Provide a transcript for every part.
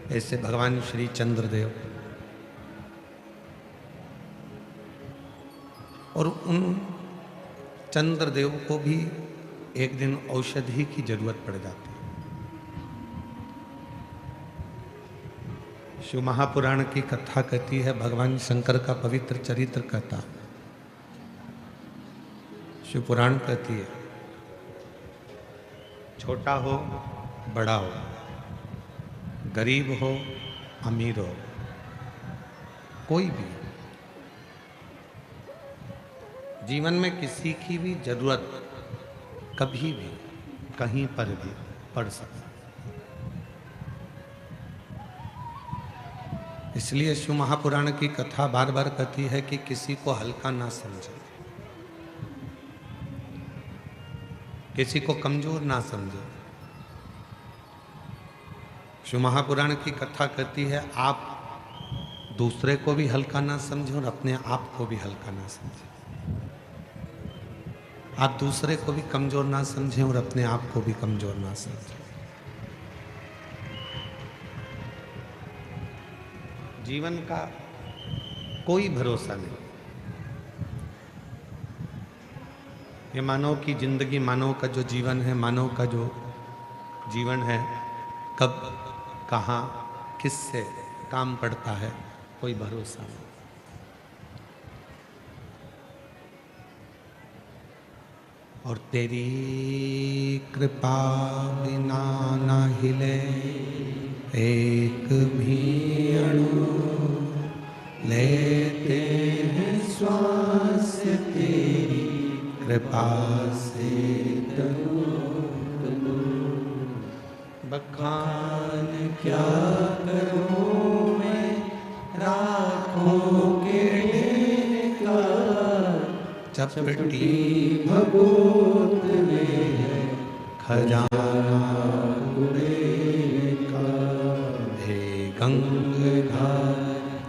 ऐसे भगवान श्री चंद्रदेव और उन चंद्रदेव को भी एक दिन औषधि की जरूरत पड़ जाती है। शिव महापुराण की कथा कहती है, भगवान शंकर का पवित्र चरित्र कहता, शिव पुराण कहती है, छोटा हो बड़ा हो, गरीब हो अमीर हो, कोई भी जीवन में किसी की भी जरूरत कभी भी कहीं पर भी पड़ सकती। इसलिए शिव महापुराण की कथा बार बार कहती है कि किसी को हल्का ना समझे, किसी को कमजोर ना समझे। शिव महापुराण की कथा कहती है, आप दूसरे को भी हल्का ना समझे और अपने आप को भी हल्का ना समझे। आप दूसरे को भी कमजोर ना समझें और अपने आप को भी कमजोर ना समझें। जीवन का कोई भरोसा नहीं। ये मानव की जिंदगी, मानव का जो जीवन है, मानव का जो जीवन है, कब कहाँ किससे काम पड़ता है, कोई भरोसा नहीं। और तेरी कृपा बिना ना हिले एक भी अणु, लेते हैं श्वास तेरी कृपा से तनु तनु। बखान क्या करूं मैं राखों के ढेर का, चपटी भभूत में है खजाना का। हे गंगाधर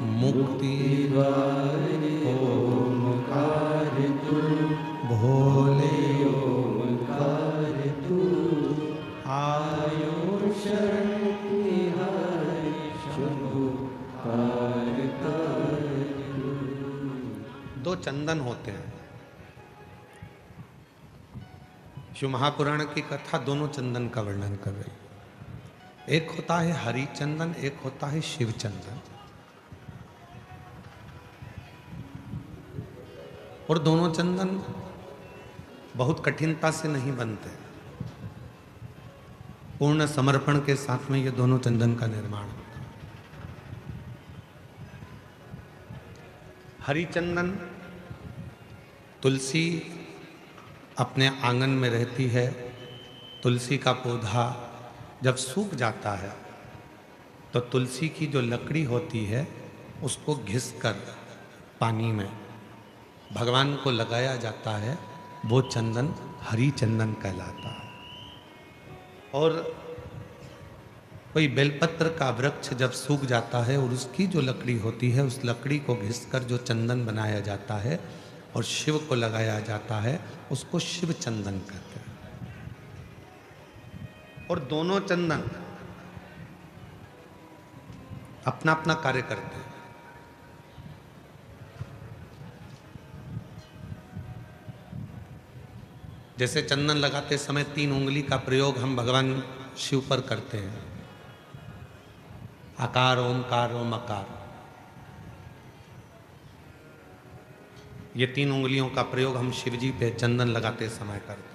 मुक्ति द्वार ओमकार तू, भोले ओमकार तू। आयो शरण तिहारी शंभु कार। दो चंदन होते हैं। शिव महापुराण की कथा दोनों चंदन का वर्णन कर रही है। एक होता है हरि चंदन, एक होता है शिव चंदन। और दोनों चंदन बहुत कठिनता से नहीं बनते। पूर्ण समर्पण के साथ में ये दोनों चंदन का निर्माण होता है। हरि चंदन, तुलसी अपने आंगन में रहती है। तुलसी का पौधा जब सूख जाता है तो तुलसी की जो लकड़ी होती है उसको घिसकर पानी में भगवान को लगाया जाता है। वो चंदन हरि चंदन कहलाता है। और कोई बेलपत्र का वृक्ष जब सूख जाता है और उसकी जो लकड़ी होती है, उस लकड़ी को घिसकर जो चंदन बनाया जाता है और शिव को लगाया जाता है, उसको शिव चंदन कहते हैं। और दोनों चंदन अपना अपना कार्य करते हैं। जैसे चंदन लगाते समय 3 उंगली का प्रयोग हम भगवान शिव पर करते हैं, आकार ओमकार ओमकार। ये 3 उंगलियों का प्रयोग हम शिव जी पे चंदन लगाते समय करते हैं।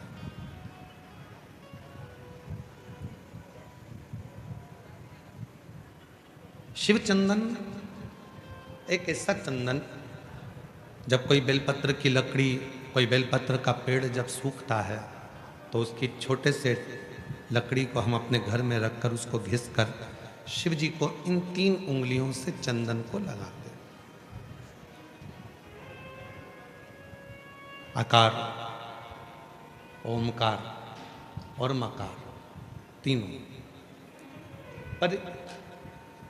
शिव चंदन एक ऐसा चंदन, जब कोई बेलपत्र की लकड़ी, कोई बेलपत्र का पेड़ जब सूखता है तो उसकी छोटे से लकड़ी को हम अपने घर में रखकर उसको घिसकर शिव जी को इन 3 उंगलियों से चंदन को लगाते हैं। आकार, ओमकार और मकार, तीनों। पर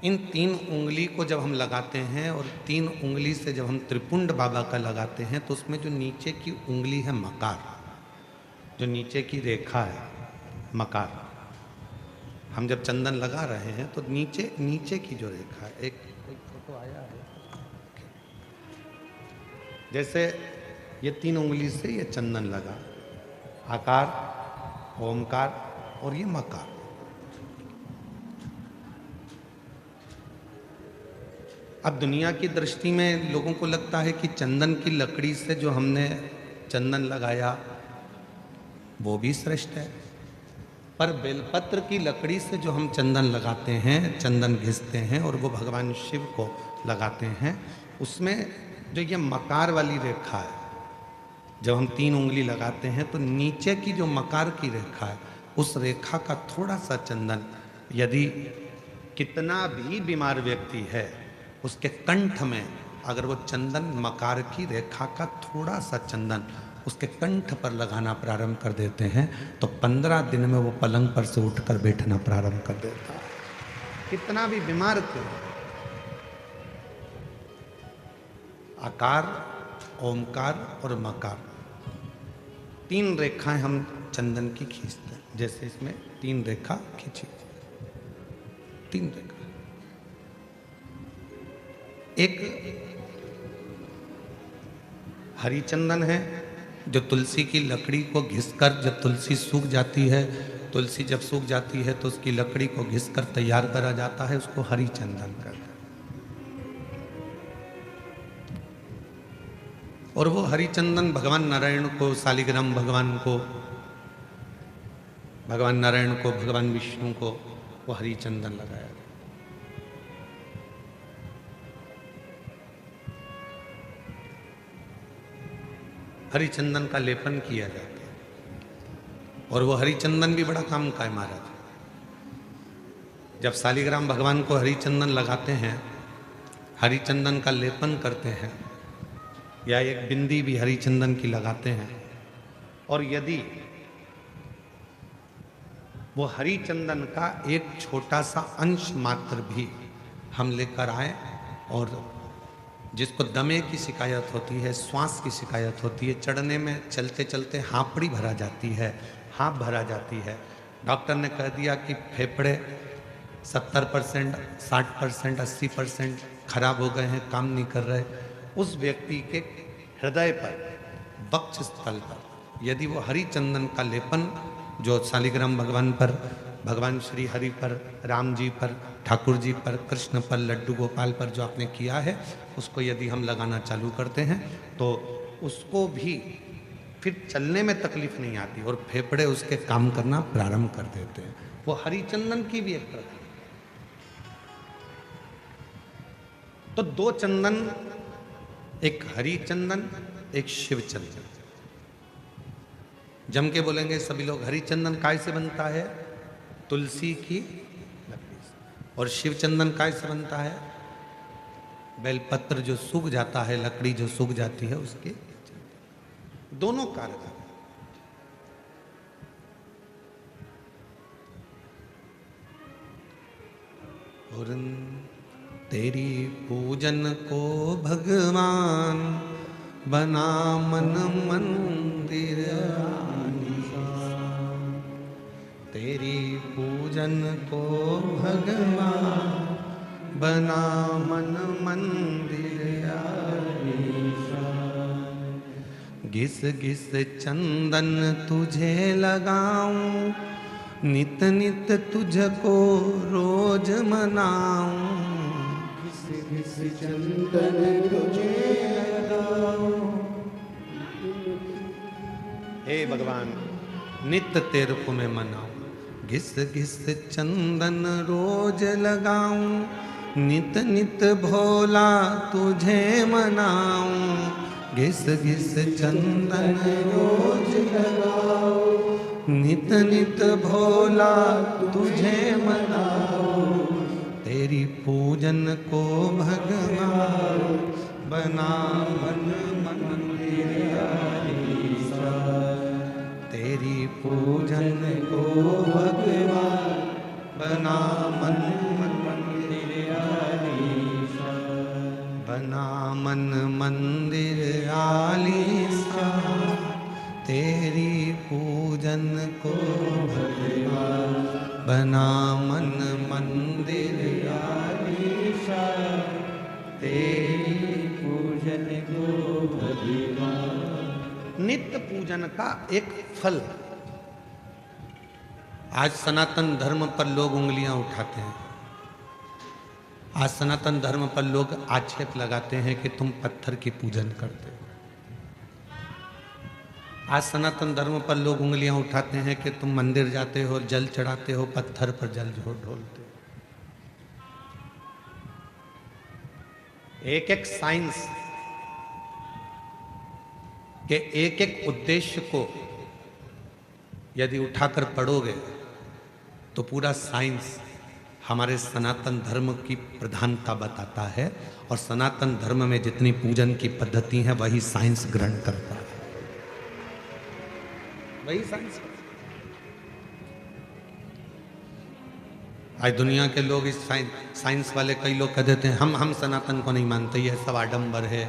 इन 3 उंगली को जब हम लगाते हैं और 3 उंगली से जब हम त्रिपुंड बाबा का लगाते हैं तो उसमें जो नीचे की उंगली है मकार, जो नीचे की रेखा है मकार, हम जब चंदन लगा रहे हैं तो नीचे नीचे की जो रेखा है, एक फोटो आया है, जैसे ये 3 उंगली से ये चंदन लगा, आकार, ओमकार और ये मकार। अब दुनिया की दृष्टि में लोगों को लगता है कि चंदन की लकड़ी से जो हमने चंदन लगाया वो भी श्रेष्ठ है, पर बेलपत्र की लकड़ी से जो हम चंदन लगाते हैं, चंदन घिसते हैं और वो भगवान शिव को लगाते हैं, उसमें जो ये मकार वाली रेखा है, जब हम 3 उंगली लगाते हैं तो नीचे की जो मकार की रेखा है, उस रेखा का थोड़ा सा चंदन, यदि कितना भी बीमार व्यक्ति है उसके कंठ में अगर वो चंदन, मकार की रेखा का थोड़ा सा चंदन उसके कंठ पर लगाना प्रारंभ कर देते हैं तो 15 दिन में वो पलंग पर से उठकर बैठना प्रारंभ कर देता है, कितना भी बीमार क्यों। आकार, ओमकार और मकार, 3 रेखाएं हम चंदन की खींचते हैं। जैसे इसमें 3 रेखा खींची, 3 रेखा। एक हरी चंदन है जो तुलसी की लकड़ी को घिसकर, जब तुलसी सूख जाती है, तुलसी जब सूख जाती है तो उसकी लकड़ी को घिसकर तैयार करा जाता है, उसको हरी चंदन कहते हैं। और वो हरी चंदन भगवान नारायण को, शालिग्राम भगवान को, भगवान नारायण को, भगवान विष्णु को वो हरी चंदन लगाया। हरी चंदन का लेपन किया जाता है और वो हरी चंदन भी बड़ा काम का है महाराज। जब शालिग्राम भगवान को हरी चंदन लगाते हैं, हरी चंदन का लेपन करते हैं, या एक बिंदी भी हरी चंदन की लगाते हैं, और यदि वो हरी चंदन का एक छोटा सा अंश मात्र भी हम लेकर आए, और जिसको दमे की शिकायत होती है, श्वास की शिकायत होती है, चढ़ने में चलते चलते हाँपड़ी भरा जाती है, हाँप भरा जाती है, डॉक्टर ने कह दिया कि फेफड़े 70%, 60%, 80% खराब हो गए हैं, काम नहीं कर रहे, उस व्यक्ति के हृदय पर, वक्ष स्थल पर यदि वो हरी चंदन का लेपन जो शालिग्राम भगवान पर, भगवान श्री हरि पर, राम जी पर, ठाकुर जी पर, कृष्ण पर, लड्डू गोपाल पर जो आपने किया है, उसको यदि हम लगाना चालू करते हैं तो उसको भी फिर चलने में तकलीफ नहीं आती और फेफड़े उसके काम करना प्रारंभ कर देते हैं। वो हरी चंदन की भी एक प्रकार। तो 2 चंदन, एक हरी चंदन, एक शिव चंदन। जम के बोलेंगे सभी लोग, हरी चंदन काय से बनता है? तुलसी की लकड़ी से। और शिव चंदन काय से बनता है? बेलपत्र जो सूख जाता है, लकड़ी जो सूख जाती है उसके। दोनों कारगर। और तेरी पूजन को भगवान बना मन मंदिर, तेरी पूजन को भगवान बना मन मंदिर, घिस घिस चंदन तुझे लगाऊं, नित नित तुझको रोज मनाऊं, घिस घिस चंदन तुझे लगाऊं। हे भगवान, नित तेरे को मैं मनाऊं, घिस घिस चंदन रोज लगाऊं, नित नित भोला तुझे मनाऊं, घिस घिस चंदन रोज लगाऊं, नित नित भोला तुझे मनाऊं, तेरी पूजन को भगवान बना मन मंदिर, तेरी पूजन को भगवान बना मन मंदिर, बना मन मंदिर आलीसा, तेरी पूजन को भगवान बना तेरी पूजन को भगवान। नित्य पूजन का एक फल। आज सनातन धर्म पर लोग उंगलियां उठाते हैं। आज सनातन धर्म पर लोग आक्षेप लगाते हैं कि तुम पत्थर की पूजन करते हो। आज सनातन धर्म पर लोग उंगलियां उठाते हैं कि तुम मंदिर जाते हो, जल चढ़ाते हो, पत्थर पर जल ढोलते हो। एक एक साइंस के एक एक उद्देश्य को यदि उठाकर पढ़ोगे तो पूरा साइंस हमारे सनातन धर्म की प्रधानता बताता है, और सनातन धर्म में जितनी पूजन की पद्धति है वही साइंस ग्रहण करता है, वही साइंस। आज दुनिया के लोग इस साइंस वाले कई लोग कह देते हैं हम सनातन को नहीं मानते, ये सब आडंबर है,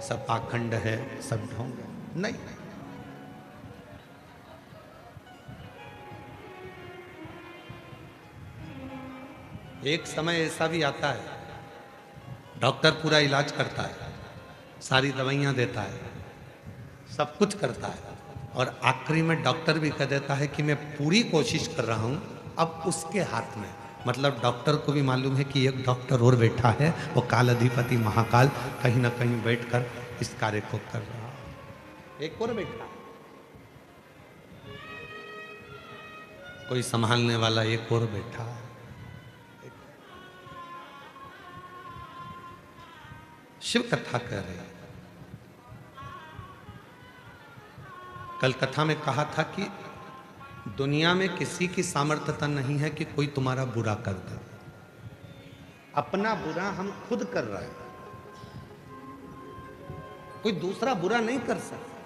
सब पाखंड है, सब ढोंग है। नहीं, एक समय ऐसा भी आता है डॉक्टर पूरा इलाज करता है, सारी दवाइयां देता है, सब कुछ करता है, और आखिरी में डॉक्टर भी कह देता है कि मैं पूरी कोशिश कर रहा हूं, अब उसके हाथ में। मतलब डॉक्टर को भी मालूम है कि एक डॉक्टर और बैठा है, वो काल अधिपति महाकाल कहीं ना कहीं बैठकर इस कार्य को कर रहा है। एक और बैठा, कोई संभालने वाला एक और बैठा है। शिव कथा कह रहे हैं। कल कथा में कहा था कि दुनिया में किसी की सामर्थ्यता नहीं है कि कोई तुम्हारा बुरा कर दे। अपना बुरा हम खुद कर रहे हैं, कोई दूसरा बुरा नहीं कर सकता।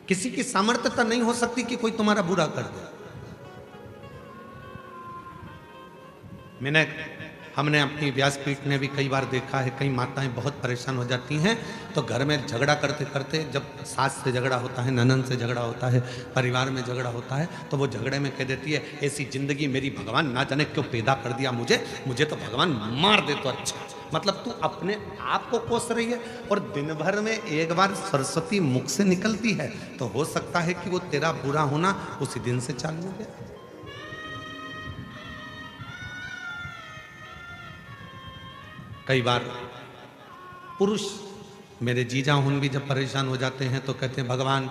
किसी की सामर्थ्यता नहीं हो सकती कि कोई तुम्हारा बुरा कर दे। हमने अपनी व्यासपीठ में भी कई बार देखा है, कई माताएं बहुत परेशान हो जाती हैं तो घर में झगड़ा करते करते, जब सास से झगड़ा होता है, ननद से झगड़ा होता है, परिवार में झगड़ा होता है, तो वो झगड़े में कह देती है ऐसी जिंदगी मेरी भगवान ना जाने क्यों पैदा कर दिया, मुझे तो भगवान मार दे तो अच्छा। मतलब तू अपने आप को कोस रही है, और दिन भर में एक बार सरस्वती मुख से निकलती है तो हो सकता है कि वो तेरा बुरा होना उसी दिन से चालू हो गया। कई बार पुरुष, मेरे जीजा हुन भी जब परेशान हो जाते हैं तो कहते हैं भगवान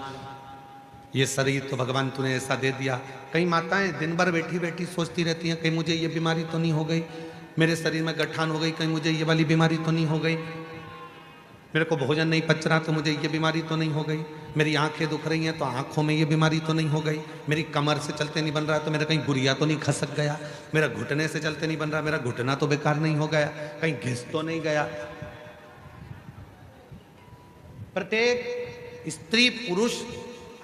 ये शरीर तो भगवान तूने ऐसा दे दिया। कई माताएं दिन भर बैठी बैठी सोचती रहती हैं कहीं मुझे ये बीमारी तो नहीं हो गई, मेरे शरीर में गठान हो गई, कहीं मुझे ये वाली बीमारी तो नहीं हो गई, मेरे को भोजन नहीं पच रहा तो मुझे ये बीमारी तो नहीं हो गई, मेरी आंखें दुख रही हैं तो आंखों में ये बीमारी तो नहीं हो गई, मेरी कमर से चलते नहीं बन रहा तो मेरा कहीं गुरिया तो नहीं खसक गया, मेरा घुटने से चलते नहीं बन रहा, मेरा घुटना तो बेकार नहीं हो गया, कहीं घिस तो नहीं गया। प्रत्येक स्त्री पुरुष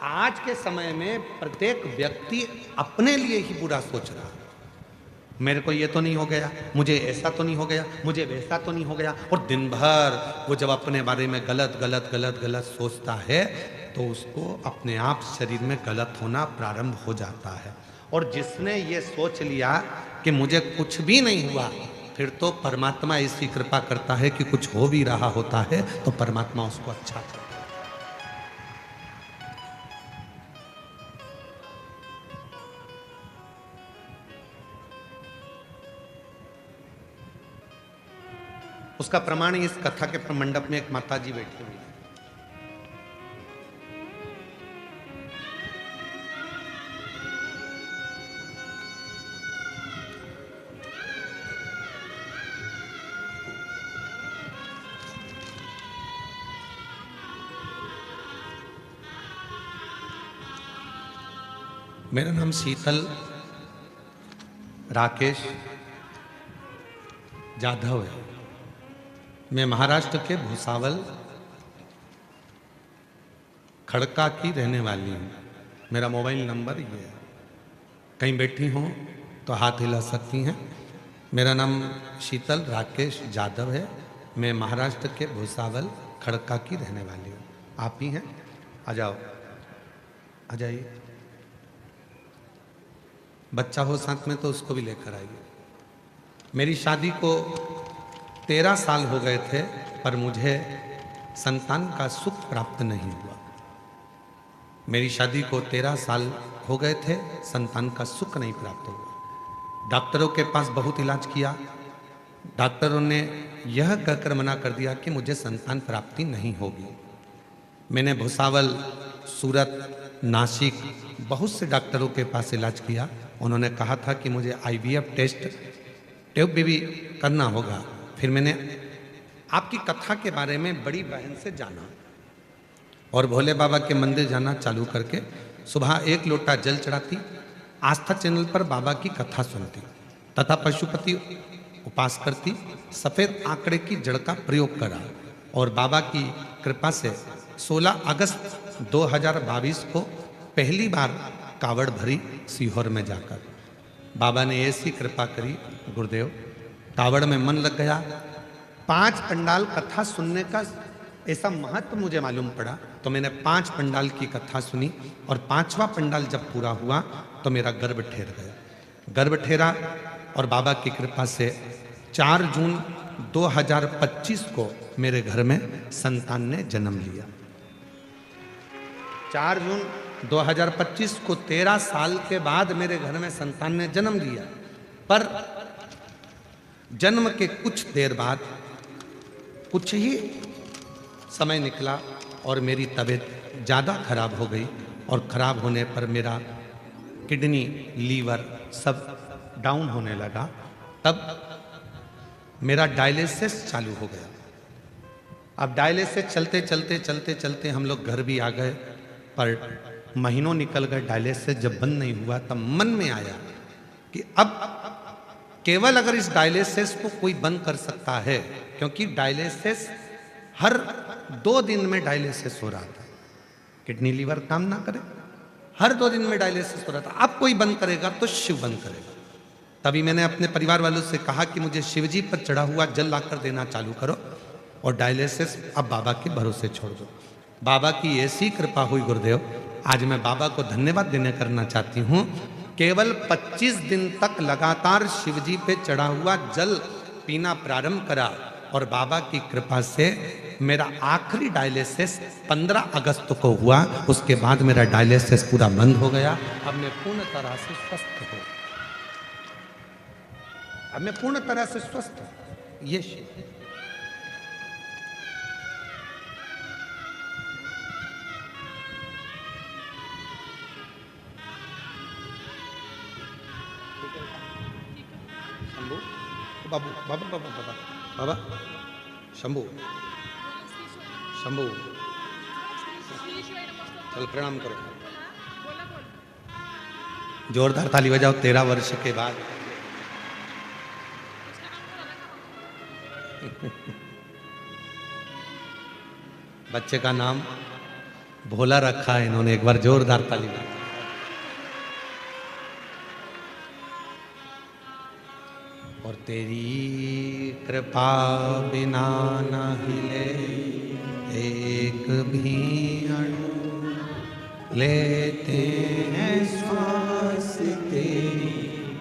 आज के समय में प्रत्येक व्यक्ति अपने लिए ही बुरा सोच रहा है। मेरे को ये तो नहीं हो गया, मुझे ऐसा तो नहीं हो गया, मुझे वैसा तो नहीं हो गया, और दिन भर वो जब अपने बारे में गलत गलत गलत गलत सोचता है तो उसको अपने आप शरीर में गलत होना प्रारंभ हो जाता है। और जिसने ये सोच लिया कि मुझे कुछ भी नहीं हुआ, फिर तो परमात्मा ऐसी कृपा करता है कि कुछ हो भी रहा होता है तो परमात्मा उसको अच्छा करता है। उसका प्रमाण इस कथा के मंडप में एक माता जी बैठी हुई है। मेरा नाम शीतल राकेश जाधव है। मैं महाराष्ट्र के भुसावल खड़का की रहने वाली हूँ। मेरा मोबाइल नंबर ये है, कहीं बैठी हों तो हाथ हिला सकती हैं। मेरा नाम शीतल राकेश जाधव है। मैं महाराष्ट्र के भुसावल खड़का की रहने वाली हूँ। आप ही हैं? आ जाओ, आ जाइए। बच्चा हो साथ में तो उसको भी लेकर आइए। मेरी शादी को 13 साल हो गए थे, पर मुझे संतान का सुख प्राप्त नहीं हुआ। मेरी शादी को 13 साल हो गए थे, संतान का सुख नहीं प्राप्त हुआ। डॉक्टरों के पास बहुत इलाज किया, डॉक्टरों ने यह कहकर मना कर दिया कि मुझे संतान प्राप्ति नहीं होगी। मैंने भुसावल, सूरत, नासिक बहुत से डॉक्टरों के पास इलाज किया। उन्होंने कहा था कि मुझे IVF टेस्ट ट्यूब भी करना होगा। फिर मैंने आपकी कथा के बारे में बड़ी बहन से जाना और भोले बाबा के मंदिर जाना चालू करके सुबह 1 लोटा जल चढ़ाती, आस्था चैनल पर बाबा की कथा सुनती तथा पशुपति उपास करती, सफ़ेद आंकड़े की जड़ का प्रयोग करा और बाबा की कृपा से 16 अगस्त 2022 को पहली बार कावड़ भरी सीहोर में जाकर। बाबा ने ऐसी कृपा करी गुरुदेव, कावड़ में मन लग गया। 5 पंडाल कथा सुनने का ऐसा महत्व मुझे मालूम पड़ा, तो मैंने 5 पंडाल की कथा सुनी और 5वां पंडाल जब पूरा हुआ तो मेरा गर्भ ठहर गया। गर्भ ठहरा और बाबा की कृपा से 4 जून 2025 को मेरे घर में संतान ने जन्म लिया। 4 जून 2025 को 13 साल के बाद मेरे घर में संतान ने जन्म लिया। पर जन्म के कुछ देर बाद कुछ ही समय निकला और मेरी तबीयत ज़्यादा खराब हो गई और खराब होने पर मेरा किडनी, लीवर सब डाउन होने लगा। तब मेरा डायलिसिस चालू हो गया। अब डायलिसिस चलते चलते चलते चलते हम लोग घर भी आ गए, पर महीनों निकल गए। डायलिसिस जब बंद नहीं हुआ तब मन में आया कि अब केवल अगर इस डायलिसिस को कोई बंद कर सकता है, क्योंकि डायलिसिस हर 2 दिन में डायलिसिस हो रहा था, किडनी लीवर काम ना करे, हर 2 दिन में डायलिसिस हो रहा था। अब कोई बंद करेगा तो शिव बंद करेगा। तभी मैंने अपने परिवार वालों से कहा कि मुझे शिवजी पर चढ़ा हुआ जल लाकर देना चालू करो और डायलिसिस अब बाबा के भरोसे छोड़ दो। बाबा की ऐसी कृपा हुई गुरुदेव, आज मैं बाबा को धन्यवाद देने करना चाहती हूँ। केवल 25 दिन तक लगातार शिवजी पे चढ़ा हुआ जल पीना प्रारंभ करा और बाबा की कृपा से मेरा आखिरी डायलिसिस 15 अगस्त को हुआ। उसके बाद मेरा डायलिसिस पूरा बंद हो गया। अब मैं पूर्ण तरह से स्वस्थ हूँ। अब मैं पूर्ण तरह से स्वस्थ हूँ। ये शिव शंभू, बाबू, बाबा बाबा बाबा बाबा, शंभू शंभू, चल प्रणाम करो, जोरदार ताली बजाओ। 13 वर्ष के बाद बच्चे का नाम भोला रखा है इन्होंने। एक बार जोरदार ताली बजाओ। और तेरी कृपा बिना न हिले एक भी अणु, लेते हैं श्वास तेरी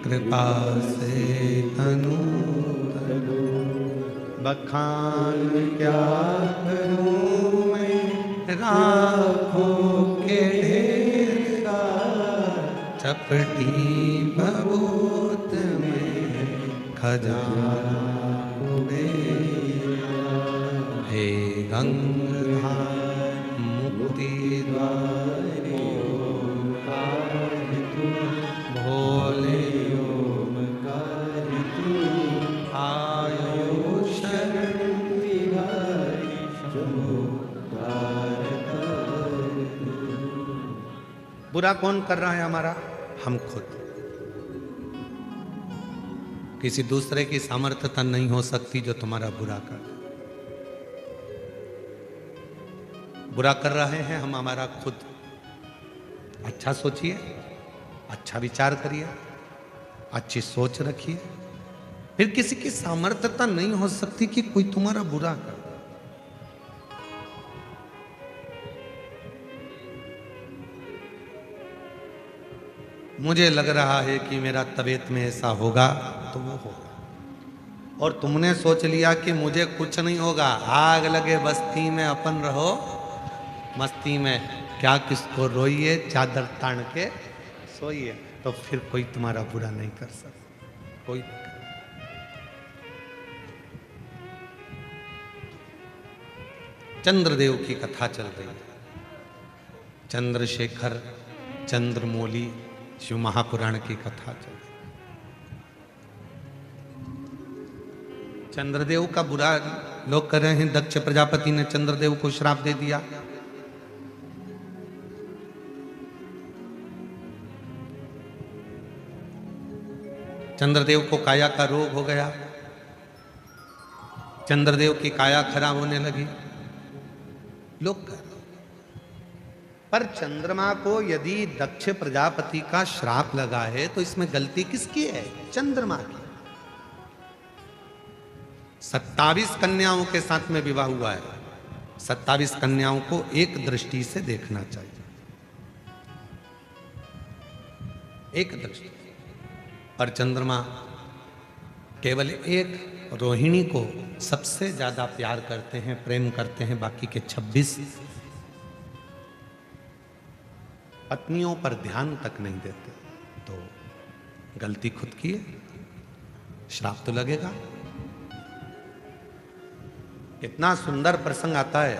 कृपा से तनु तनु। बखान क्या करूं मैं राखों के ढेर का, चपटी बबूत में खजाना मेरा। हे गंगाधार मुक्ति द्वार ओंकार तू, भोले ओंकार तू, आयो शरण बिहारी चमत्कार कर तू। बुरा कौन कर रहा है हमारा? हम खुद। किसी दूसरे की सामर्थ्यता नहीं हो सकती जो तुम्हारा बुरा कर। बुरा कर रहे हैं हम हमारा खुद। अच्छा सोचिए, अच्छा विचार करिए, अच्छी सोच रखिए। फिर किसी की सामर्थ्यता नहीं हो सकती कि कोई तुम्हारा बुरा कर। मुझे लग रहा है कि मेरा तबीयत में ऐसा होगा तो वो होगा। और तुमने सोच लिया कि मुझे कुछ नहीं होगा, आग लगे बस्ती में अपन रहो मस्ती में, क्या किसको रोइए चादर तान के सोइए, तो फिर कोई तुम्हारा बुरा नहीं कर सकता, कोई नहीं कर। चंद्रदेव की कथा चल रही है। चंद्रशेखर चंद्रमौली शिव महापुराण की कथा चल रही। चंद्रदेव का बुरा लोग कर रहे हैं। दक्ष प्रजापति ने चंद्रदेव को श्राप दे दिया। चंद्रदेव को काया का रोग हो गया, चंद्रदेव की काया खराब होने लगी। लोग कर, पर चंद्रमा को यदि दक्ष प्रजापति का श्राप लगा है तो इसमें गलती किसकी है? चंद्रमा की। 27 कन्याओं के साथ में विवाह हुआ है। 27 कन्याओं को एक दृष्टि से देखना चाहिए, एक दृष्टि। पर चंद्रमा केवल एक रोहिणी को सबसे ज्यादा प्यार करते हैं, प्रेम करते हैं। बाकी के 26 पत्नियों पर ध्यान तक नहीं देते। तो गलती खुद की है, श्राप तो लगेगा। इतना सुंदर प्रसंग आता है,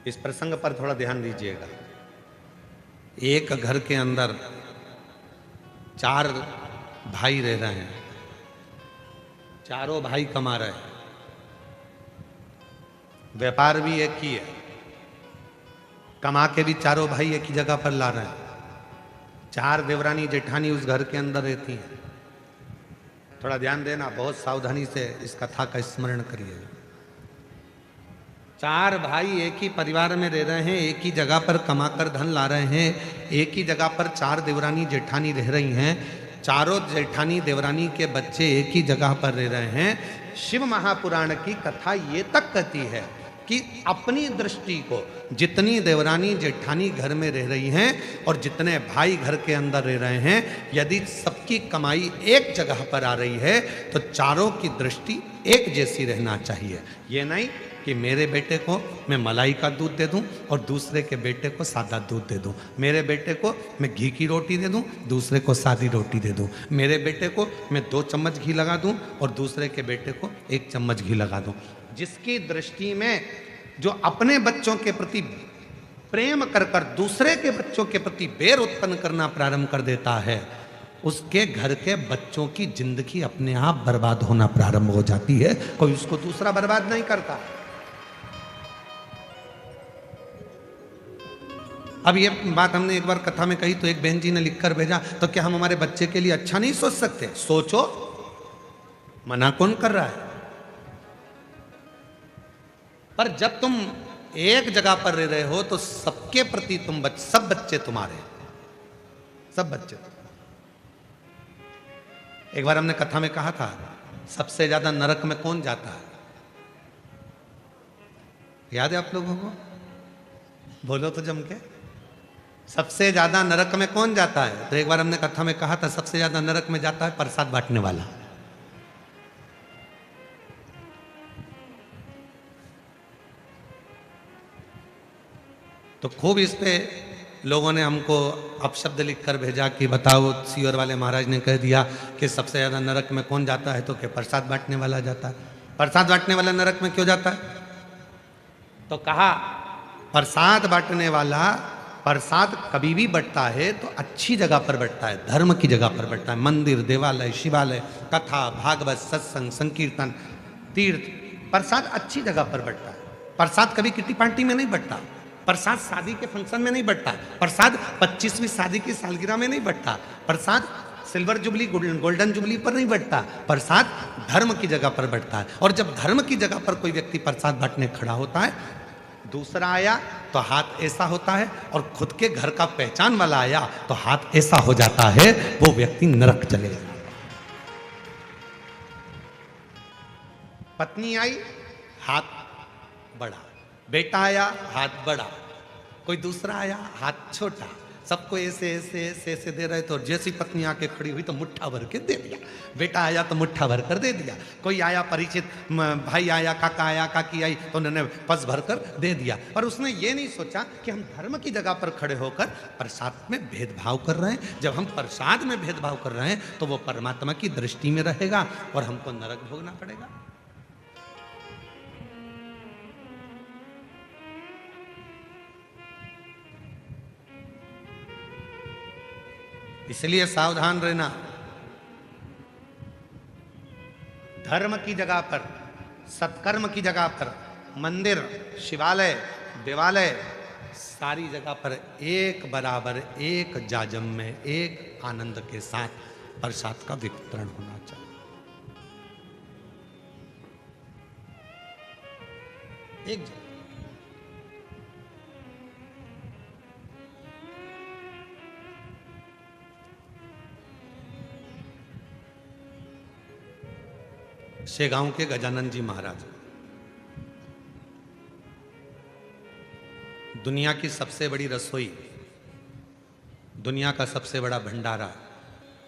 इस प्रसंग पर थोड़ा ध्यान दीजिएगा। एक घर के अंदर 4 भाई रह रहे हैं, चारों भाई कमा रहे हैं, व्यापार भी एक ही है, कमा के भी चारों भाई एक ही जगह पर ला रहे हैं। 4 देवरानी जेठानी उस घर के अंदर रहती हैं। थोड़ा ध्यान देना, बहुत सावधानी से इस कथा का स्मरण करिए। 4 भाई एक ही परिवार में रह रहे हैं, एक ही जगह पर कमाकर धन ला रहे हैं, एक ही जगह पर 4 देवरानी जेठानी रह रही हैं। चारों जेठानी देवरानी के बच्चे एक ही जगह पर रह रहे हैं। शिव महापुराण की कथा ये तक कहती है कि अपनी दृष्टि को जितनी देवरानी जेठानी घर में रह रही हैं और जितने भाई घर के अंदर रह रहे हैं, यदि सबकी कमाई एक जगह पर आ रही है तो चारों की दृष्टि एक जैसी रहना चाहिए। ये नहीं कि मेरे बेटे को मैं मलाई का दूध दे दूं और दूसरे के बेटे को सादा दूध दे दूं, मेरे बेटे को मैं घी की रोटी दे दूं, दूसरे को सादी रोटी दे दूं, मेरे बेटे को मैं 2 चम्मच घी लगा दूं और दूसरे के बेटे को 1 चम्मच घी लगा दूं। जिसकी दृष्टि में जो अपने बच्चों के प्रति प्रेम कर कर दूसरे के बच्चों के प्रति बैर उत्पन्न करना प्रारंभ कर देता है, उसके घर के बच्चों की जिंदगी अपने आप बर्बाद होना प्रारंभ हो जाती है। कोई उसको दूसरा बर्बाद नहीं करता। अब ये बात हमने एक बार कथा में कही तो एक बहन जी ने लिखकर भेजा, तो क्या हम हमारे बच्चे के लिए अच्छा नहीं सोच सकते? सोचो, मना कौन कर रहा है? पर जब तुम एक जगह पर रह रहे हो तो सबके प्रति तुम सब बच्चे तुम्हारे, सब बच्चे। एक बार हमने कथा में कहा था, सबसे ज्यादा नरक में कौन जाता है? याद है आप लोगों को? बोलो तो जम के। सबसे ज्यादा नरक में कौन जाता है? तो एक बार हमने कथा में कहा था, सबसे ज्यादा नरक में जाता है प्रसाद बांटने वाला। तो खूब इस पे लोगों ने हमको अपशब्द लिखकर भेजा कि बताओ, सीवर वाले महाराज ने कह दिया कि सबसे ज्यादा नरक में कौन जाता है, तो क्या प्रसाद बांटने वाला जाता है। प्रसाद बांटने वाला नरक में क्यों जाता है? तो कहा प्रसाद बांटने वाला प्रसाद कभी भी बंटता है तो अच्छी जगह पर बंटता है, धर्म की जगह पर बंटता है। मंदिर, देवालय, शिवालय, कथा, भागवत, सत्संग, संकीर्तन, तीर्थ, प्रसाद अच्छी जगह पर बंटता है। प्रसाद कभी किटी पार्टी में नहीं बंटता, प्रसाद शादी के फंक्शन में नहीं बंटता, प्रसाद 25वीं शादी की सालगिरह में नहीं बंटता, प्रसाद सिल्वर जुबली गोल्डन जुबली पर नहीं बंटता, प्रसाद धर्म की जगह पर बंटता है। और जब धर्म की जगह पर कोई व्यक्ति प्रसाद बांटने खड़ा होता है, दूसरा आया तो हाथ ऐसा होता है, और खुद के घर का पहचान वाला आया तो हाथ ऐसा हो जाता है, वो व्यक्ति नरक चले जाता है। पत्नी आई, हाथ बड़ा, बेटा आया, हाथ बड़ा, कोई दूसरा आया, हाथ छोटा, सबको ऐसे ऐसे ऐसे ऐसे दे रहे थे, और जैसी पत्नी आके खड़ी हुई तो मुट्ठा भर के दे दिया। बेटा आया तो मुट्ठा भर कर दे दिया, कोई आया परिचित भाई आया, काका आया, काकी आई, तो उन्होंने पस भर कर दे दिया। और उसने ये नहीं सोचा कि हम धर्म की जगह पर खड़े होकर प्रसाद में भेदभाव कर रहे हैं। जब हम प्रसाद में भेदभाव कर रहे हैं तो वो परमात्मा की दृष्टि में रहेगा और हमको नरक भोगना पड़ेगा। इसलिए सावधान रहना। धर्म की जगह पर, सत्कर्म की जगह पर, मंदिर, शिवालय, देवालय, सारी जगह पर एक बराबर, एक जाजम में, एक आनंद के साथ प्रसाद का वितरण होना चाहिए। एक जगह शेगांव के गजानन जी महाराज, दुनिया की सबसे बड़ी रसोई, दुनिया का सबसे बड़ा भंडारा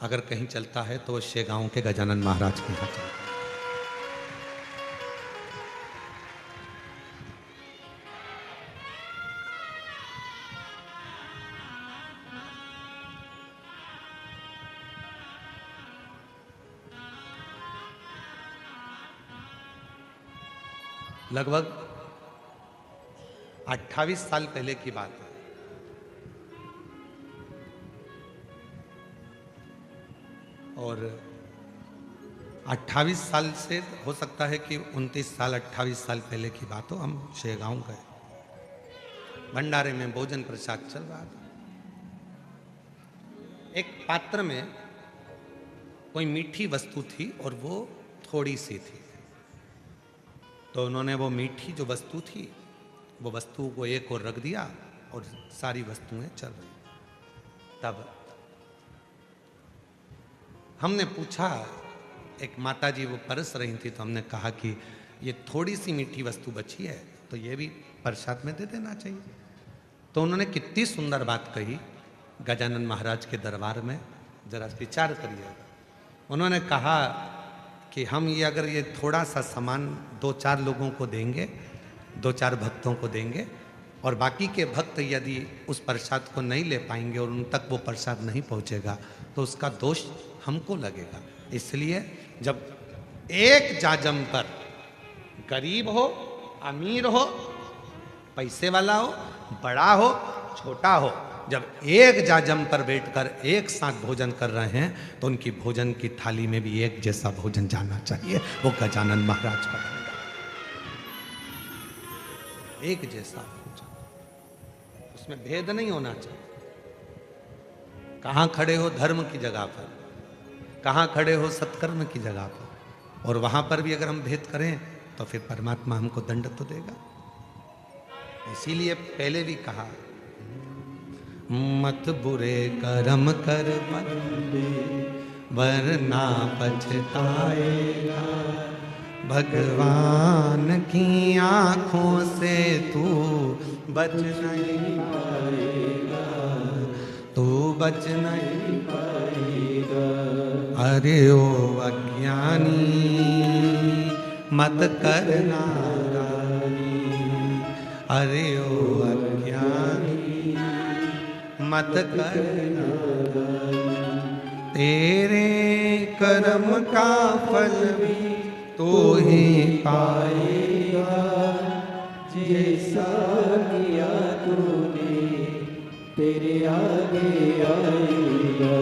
अगर कहीं चलता है तो वो शेगांव के गजानन महाराज के यहाँ चलता है। लगभग 28 साल पहले की बात है। और 28 साल से हो सकता है कि 29 साल 28 साल पहले की बात हो, हम शेगांव गए, भंडारे में भोजन प्रसाद चल रहा था। एक पात्र में कोई मीठी वस्तु थी और वो थोड़ी सी थी, तो उन्होंने वो मीठी जो वस्तु थी वो वस्तु को एक और रख दिया और सारी वस्तुएं चल रही। तब हमने पूछा, एक माता जी वो परस रही थी, तो हमने कहा कि ये थोड़ी सी मीठी वस्तु बची है तो ये भी प्रसाद में दे देना चाहिए। तो उन्होंने कितनी सुंदर बात कही गजानन महाराज के दरबार में, जरा विचार करिए। उन्होंने कहा कि हम ये अगर ये थोड़ा सा सामान 2-4 लोगों को देंगे, 2-4 भक्तों को देंगे, और बाकी के भक्त यदि उस प्रसाद को नहीं ले पाएंगे और उन तक वो प्रसाद नहीं पहुंचेगा तो उसका दोष हमको लगेगा। इसलिए जब एक जाजम पर गरीब हो, अमीर हो, पैसे वाला हो, बड़ा हो, छोटा हो, जब एक जाजम पर बैठकर एक साथ भोजन कर रहे हैं तो उनकी भोजन की थाली में भी एक जैसा भोजन जाना चाहिए। वो गजानन महाराज का भंडार, एक जैसा भोजन, उसमें भेद नहीं होना चाहिए। कहाँ खड़े हो धर्म की जगह पर, कहाँ खड़े हो सत्कर्म की जगह पर, और वहां पर भी अगर हम भेद करें तो फिर परमात्मा हमको दंड तो देगा। इसीलिए पहले भी कहा, मत बुरे कर्म कर बंदे वरना पछताएगा, भगवान की आंखों से तू बच नहीं पाएगा, तू बच नहीं पाएगा। अरे ओ अज्ञानी मत करना नादानी, अरे ओ अज्ञानी मत करना, तेरे कर्म का फल भी तो ही पाएगा, जैसा किया तूने तेरे आगे आएगा।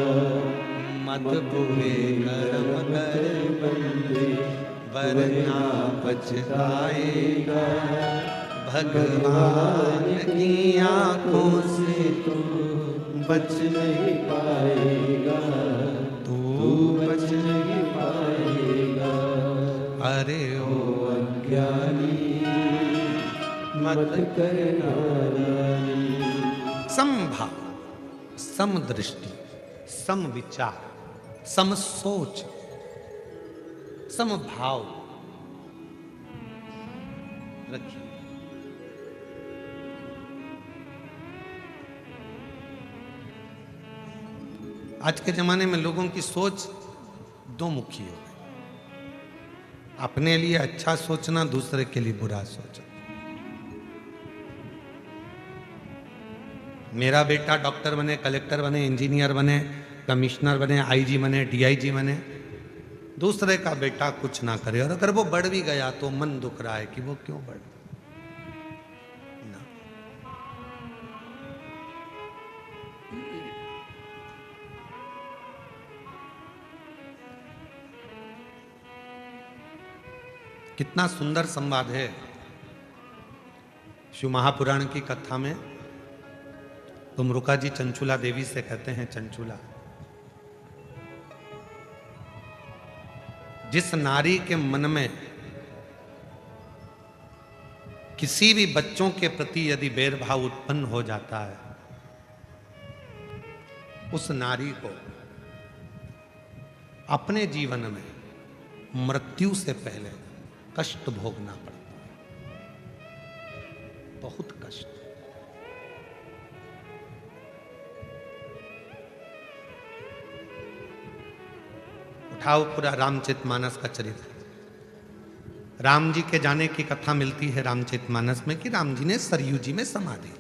मत बुरे कर्म कर बंदे वरना पछताएगा, भगवान की आंखों से तू बच नहीं पाएगा, तू बच नहीं पाएगा। अरे ओ अज्ञानी मत करना नादानी। समभाव, समदृष्टि, सम विचार, सम सोच, समभाव रखिए। आज के जमाने में लोगों की सोच दो मुखी हो गई, अपने लिए अच्छा सोचना, दूसरे के लिए बुरा सोचना। मेरा बेटा डॉक्टर बने, कलेक्टर बने, इंजीनियर बने, कमिश्नर बने, आईजी बने, डीआईजी बने, दूसरे का बेटा कुछ ना करे, और अगर वो बढ़ भी गया तो मन दुख रहा है कि वो क्यों बढ़ ना। कितना सुंदर संवाद है शिव महापुराण की कथा में। तुमरुका जी चंचुला देवी से कहते हैं, चंचुला, जिस नारी के मन में किसी भी बच्चों के प्रति यदि भेदभाव उत्पन्न हो जाता है, उस नारी को अपने जीवन में मृत्यु से पहले कष्ट भोगना पड़ता है, बहुत कष्ट। उठाओ पूरा रामचरितमानस का चरित्र। राम जी के जाने की कथा मिलती है रामचरितमानस में कि राम जी ने सरयू जी में समाधि।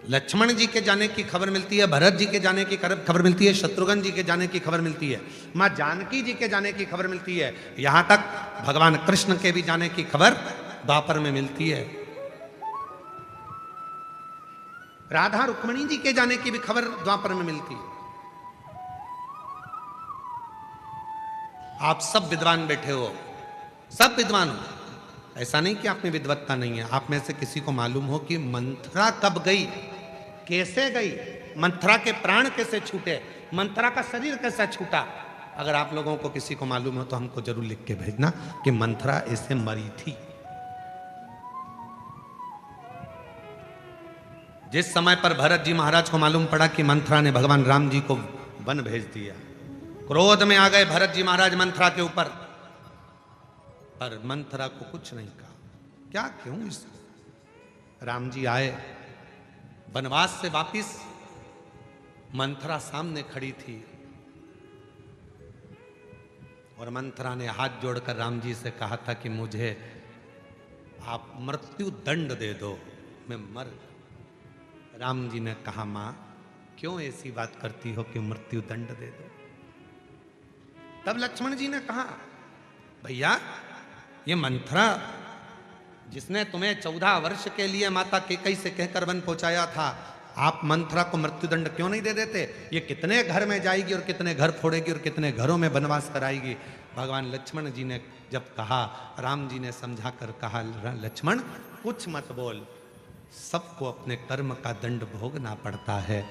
लक्ष्मण जी के जाने की खबर मिलती है, भरत जी के जाने की खबर मिलती है, शत्रुघ्न जी के जाने की खबर मिलती है, मां जानकी जी के जाने की खबर मिलती है, यहां तक भगवान कृष्ण के भी जाने की खबर द्वापर में मिलती है। राधा रुक्मणी जी के जाने की भी खबर द्वापर में मिलती है। आप सब विद्वान बैठे हो, सब विद्वान हो, ऐसा नहीं कि आप में विद्वत्ता नहीं है। आप में से किसी को मालूम हो कि मंथरा कब गई, कैसे गई, मंथरा के प्राण कैसे छूटे, मंथरा का शरीर कैसा छूटा? अगर आप लोगों को किसी को मालूम हो तो हमको जरूर लिख के भेजना कि मंथरा ऐसे मरी थी। जिस समय पर भरत जी महाराज को मालूम पड़ा कि मंथरा ने भगवान राम जी को वन भेज दिया, क्रोध में आ गए भरत जी महाराज मंथरा के ऊपर, पर मंथरा को कुछ नहीं कहा। क्या क्यों? इस राम जी आए वनवास से वापिस, मंथरा सामने खड़ी थी और मंथरा ने हाथ जोड़कर राम जी से कहा था कि मुझे आप मृत्यु दंड दे दो, मैं मर। राम जी ने कहा, मां क्यों ऐसी बात करती हो कि मृत्यु दंड दे दो? तब लक्ष्मण जी ने कहा, भैया ये मंथरा जिसने तुम्हें 14 वर्ष के लिए माता कैकई से कहकर वन पहुंचाया था, आप मंथरा को मृत्युदंड क्यों नहीं दे देते? ये कितने घर में जाएगी और कितने घर फोड़ेगी और कितने घरों में वनवास कराएगी। भगवान लक्ष्मण जी ने जब कहा, राम जी ने समझा कर कहा, लक्ष्मण कुछ मत बोल, सबको अपने कर्म का दंड भोगना पड़ता है।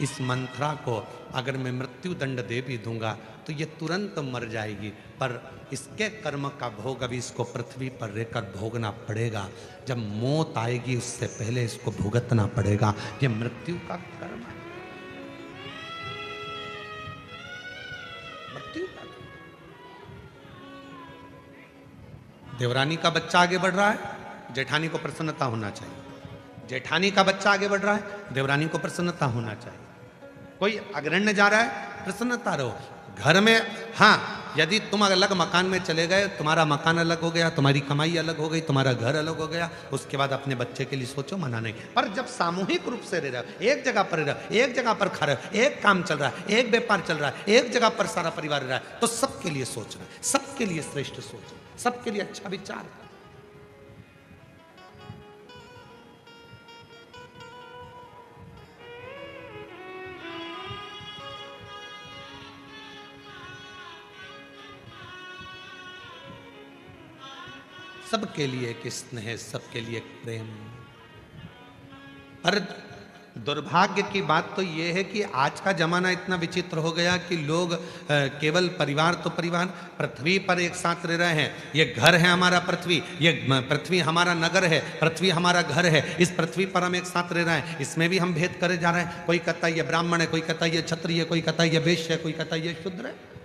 इस मंथरा को अगर मैं मृत्यु दंड दे भी दूंगा तो ये तुरंत मर जाएगी, पर इसके कर्म का भोग अभी इसको पृथ्वी पर रहकर भोगना पड़ेगा। जब मौत आएगी उससे पहले इसको भुगतना पड़ेगा। ये मृत्यु का कर्म है, मृत्यु का। देवरानी का बच्चा आगे बढ़ रहा है, जेठानी को प्रसन्नता होना चाहिए। जेठानी का बच्चा आगे बढ़ रहा है, देवरानी को प्रसन्नता होना चाहिए। कोई अग्रण्य जा रहा है, प्रसन्नता रहो। घर में हाँ, यदि तुम अलग मकान में चले गए, तुम्हारा मकान अलग हो गया, तुम्हारी कमाई अलग हो गई, तुम्हारा घर अलग हो गया, उसके बाद अपने बच्चे के लिए सोचो, मना नहीं। पर जब सामूहिक रूप से रह रहे हो, एक जगह पर रह रहे हो, एक जगह पर खा रहे हो, एक काम चल रहा है, एक व्यापार चल रहा है, एक जगह पर सारा परिवार रह रहा है, तो सबके लिए सोचना, सबके लिए श्रेष्ठ सोचना, सबके लिए अच्छा विचार करना। सबके लिए एक स्नेह, सबके लिए एक प्रेम। पर दुर्भाग्य की बात तो यह है कि आज का जमाना इतना विचित्र हो गया कि लोग केवल परिवार तो परिवार, पृथ्वी पर एक साथ रह रहे हैं। ये घर है हमारा पृथ्वी, ये पृथ्वी हमारा नगर है, पृथ्वी हमारा घर है, इस पृथ्वी पर हम एक साथ रह रहे हैं। इसमें भी हम भेद करे जा रहे हैं। कोई कहता है ये ब्राह्मण है, कोई कहता है ये क्षत्रिय है, कोई कहता है ये वैश्य है, कोई कहता है ये शूद्र है।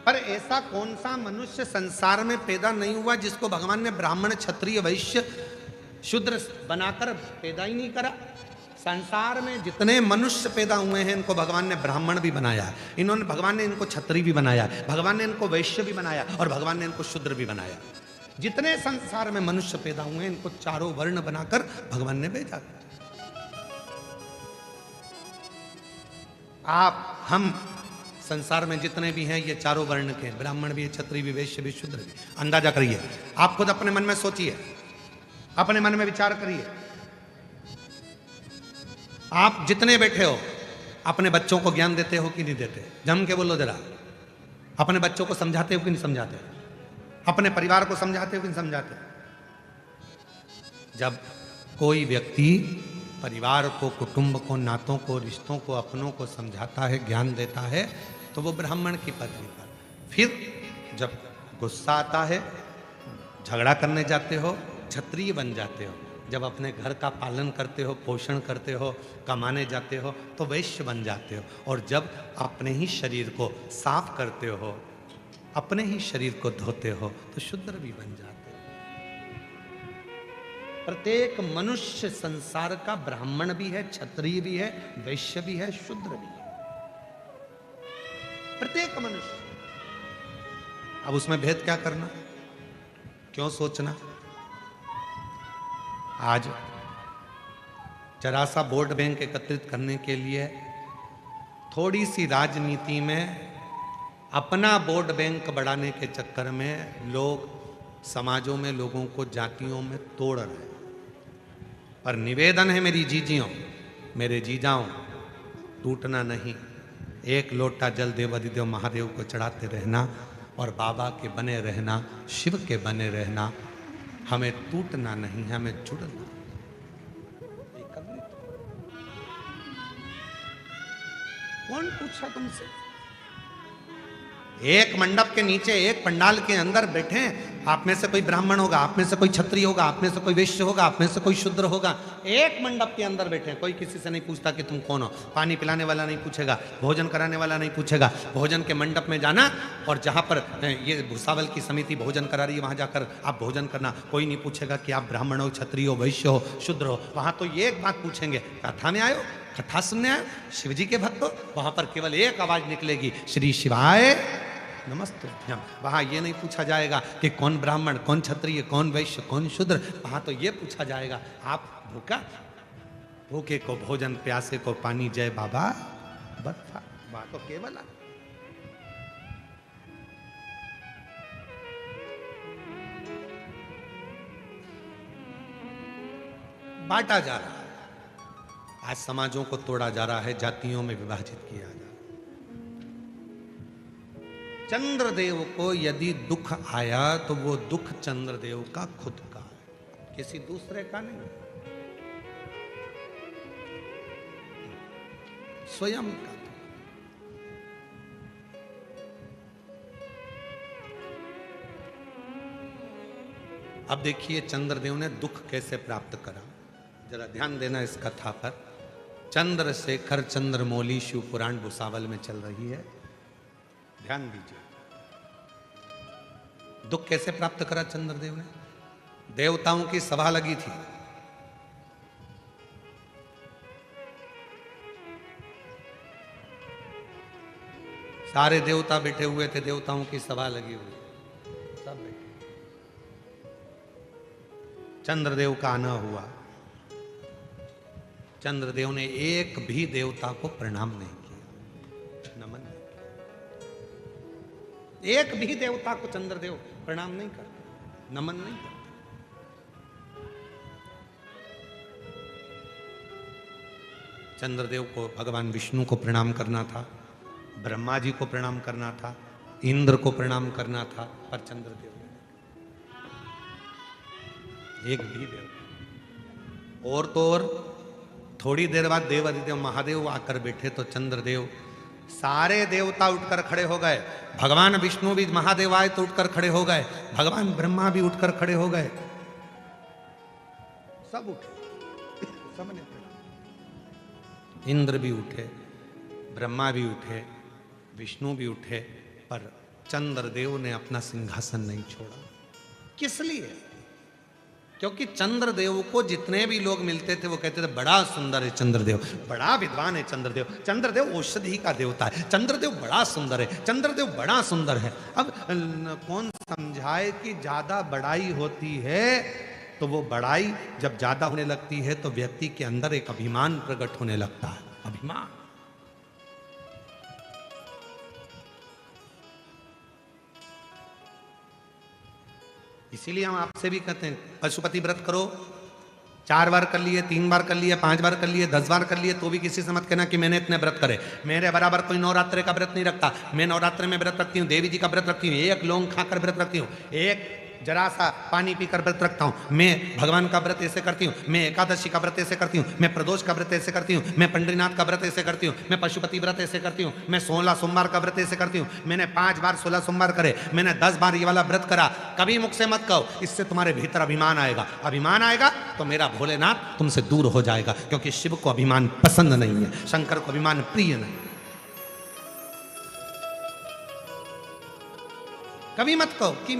पर ऐसा कौन सा मनुष्य संसार में पैदा नहीं हुआ जिसको भगवान ने ब्राह्मण, क्षत्रिय, वैश्य, शूद्र बनाकर पैदा ही नहीं करा। संसार में जितने मनुष्य पैदा हुए हैं इनको भगवान ने ब्राह्मण भी बनाया है, इन्होंने भगवान ने इनको क्षत्रिय भी बनाया, भगवान ने इनको वैश्य भी बनाया और भगवान ने इनको शूद्र भी बनाया। जितने संसार में मनुष्य पैदा हुए हैं इनको चारों वर्ण बनाकर भगवान ने भेजा। आप हम संसार में जितने भी हैं ये चारों वर्ण के, ब्राह्मण भी, क्षत्रिय भी, वैश्य भी, शूद्र भी। अंदाजा करिए, आप खुद अपने मन में सोचिए, अपने मन में विचार करिए। आप जितने बैठे हो अपने बच्चों को ज्ञान देते हो कि नहीं देते? जम के बोलो जरा। अपने बच्चों को समझाते हो कि नहीं समझाते? अपने परिवार को समझाते हो कि नहीं समझाते? जब कोई व्यक्ति परिवार को, कुटुंब को, नातों को, रिश्तों को, अपनों को समझाता है, ज्ञान देता है, तो वो ब्राह्मण की पदवी पर। फिर जब गुस्सा आता है, झगड़ा करने जाते हो, क्षत्रिय बन जाते हो। जब अपने घर का पालन करते हो, पोषण करते हो, कमाने जाते हो, तो वैश्य बन जाते हो। और जब अपने ही शरीर को साफ करते हो, अपने ही शरीर को धोते हो, तो शूद्र भी बन जाते हो। प्रत्येक मनुष्य संसार का ब्राह्मण भी है, क्षत्रिय भी है, वैश्य भी है, शूद्र भी है। प्रत्येक मनुष्य। अब उसमें भेद क्या करना, क्यों सोचना? आज जरा सा वोट बैंक एकत्रित करने के लिए थोड़ी सी राजनीति में अपना वोट बैंक बढ़ाने के चक्कर में लोग समाजों में, लोगों को जातियों में तोड़ रहे हैं। पर निवेदन है मेरी जीजियों, मेरे जीजाओं, टूटना नहीं। एक लोटा जल देवाधिदेव महादेव को चढ़ाते रहना और बाबा के बने रहना, शिव के बने रहना। हमें टूटना नहीं, हमें जुड़ना। कौन पूछा तुमसे? एक मंडप के नीचे, एक पंडाल के अंदर बैठे, आप में से कोई ब्राह्मण होगा, आप में से कोई क्षत्रिय होगा, आप में से कोई वैश्य होगा, आप में से कोई शूद्र होगा। एक मंडप के अंदर बैठे, कोई किसी से नहीं पूछता कि तुम कौन हो। पानी पिलाने वाला नहीं पूछेगा, भोजन कराने वाला नहीं पूछेगा। भोजन के मंडप में जाना और जहां पर ये भूसावल की समिति भोजन करा रही है वहां जाकर आप भोजन करना। कोई नहीं पूछेगा कि आप ब्राह्मण हो, क्षत्रिय हो, वैश्य हो, शूद्र हो। वहां तो ये एक बात पूछेंगे, कथा में आयो, कथा सुनने आयो, शिव जी के भक्त हो। वहां पर केवल एक आवाज निकलेगी, श्री शिवाय नमस्तुभ्यम। वहां ये नहीं पूछा जाएगा कि कौन ब्राह्मण, कौन क्षत्रिय, कौन वैश्य, कौन शूद्र। वहां तो ये पूछा जाएगा, आप भूखा? भूखे को भोजन, प्यासे को पानी, जय बाबा बत्ता। वहां तो केवल बांटा जा रहा है। आज समाजों को तोड़ा जा रहा है, जातियों में विभाजित किया जा रहा है। चंद्रदेव को यदि दुख आया तो वो दुख चंद्रदेव का खुद का है, किसी दूसरे का नहीं, स्वयं का। अब देखिए चंद्रदेव ने दुख कैसे प्राप्त करा, जरा ध्यान देना इस कथा पर। चंद्रशेखर चंद्रमौली शिव पुराण भूसावल में चल रही है, ध्यान दीजिए। दुख कैसे प्राप्त करा चंद्रदेव ने? देवताओं की सभा लगी थी, सारे देवता बैठे हुए थे, देवताओं की सभा लगी हुई, सब बैठे। चंद्रदेव का आना हुआ। चंद्रदेव ने एक भी देवता को प्रणाम नहीं किया, नमन नहीं किया। एक भी देवता को चंद्रदेव प्रणाम नहीं करते, नमन नहीं करते। चंद्रदेव को भगवान विष्णु को प्रणाम करना था, ब्रह्मा जी को प्रणाम करना था, इंद्र को प्रणाम करना था, पर चंद्रदेव एक भी देव। और तो और थोड़ी देर बाद देवाधिदेव महादेव आकर बैठे तो चंद्रदेव, सारे देवता उठकर खड़े हो गए। भगवान विष्णु भी महादेव आए तो उठकर खड़े हो गए, भगवान ब्रह्मा भी उठकर खड़े हो गए, सब उठे, सबने इंद्र भी उठे, ब्रह्मा भी उठे, विष्णु भी उठे, पर चंद्रदेव ने अपना सिंहासन नहीं छोड़ा। किस लिए? क्योंकि चंद्रदेव को जितने भी लोग मिलते थे वो कहते थे बड़ा सुंदर है चंद्रदेव, बड़ा विद्वान है चंद्रदेव, चंद्रदेव औषधि का देवता है, चंद्रदेव बड़ा सुंदर है, चंद्रदेव बड़ा सुंदर है। अब कौन समझाए कि ज्यादा बड़ाई होती है तो वो बड़ाई जब ज्यादा होने लगती है तो व्यक्ति के अंदर एक अभिमान प्रकट होने लगता है, अभिमान। इसीलिए हम आपसे भी कहते हैं पशुपति व्रत करो, 4 बार कर लिए, 3 बार कर लिए, 5 बार कर लिए, 10 बार कर लिए, तो भी किसी से मत कहना कि मैंने इतने व्रत करे। मेरे बराबर कोई नवरात्रे का व्रत नहीं रखता। मैं नवरात्रे में व्रत रखती हूँ, देवी जी का व्रत रखती हूँ, एक लौंग खाकर व्रत रखती हूँ, एक जरा सा पानी पीकर व्रत रखता हूँ, मैं भगवान का व्रत ऐसे करती हूँ, मैं एकादशी का व्रत ऐसे करती हूँ, मैं प्रदोष का व्रत ऐसे करती हूँ, मैं पंडरीनाथ का व्रत ऐसे करती हूँ, मैं पशुपति व्रत ऐसे करती हूँ, मैं 16 सोमवार का व्रत ऐसे करती हूँ, मैंने 5 बार 16 सोमवार करे, मैंने 10 बार ये वाला व्रत करा। कभी मुख से मत कहो, इससे तुम्हारे भीतर अभिमान आएगा। अभिमान आएगा तो मेरा भोलेनाथ तुमसे दूर हो जाएगा, क्योंकि शिव को अभिमान पसंद नहीं है, शंकर को अभिमान प्रिय नहीं। कभी मत कहो कि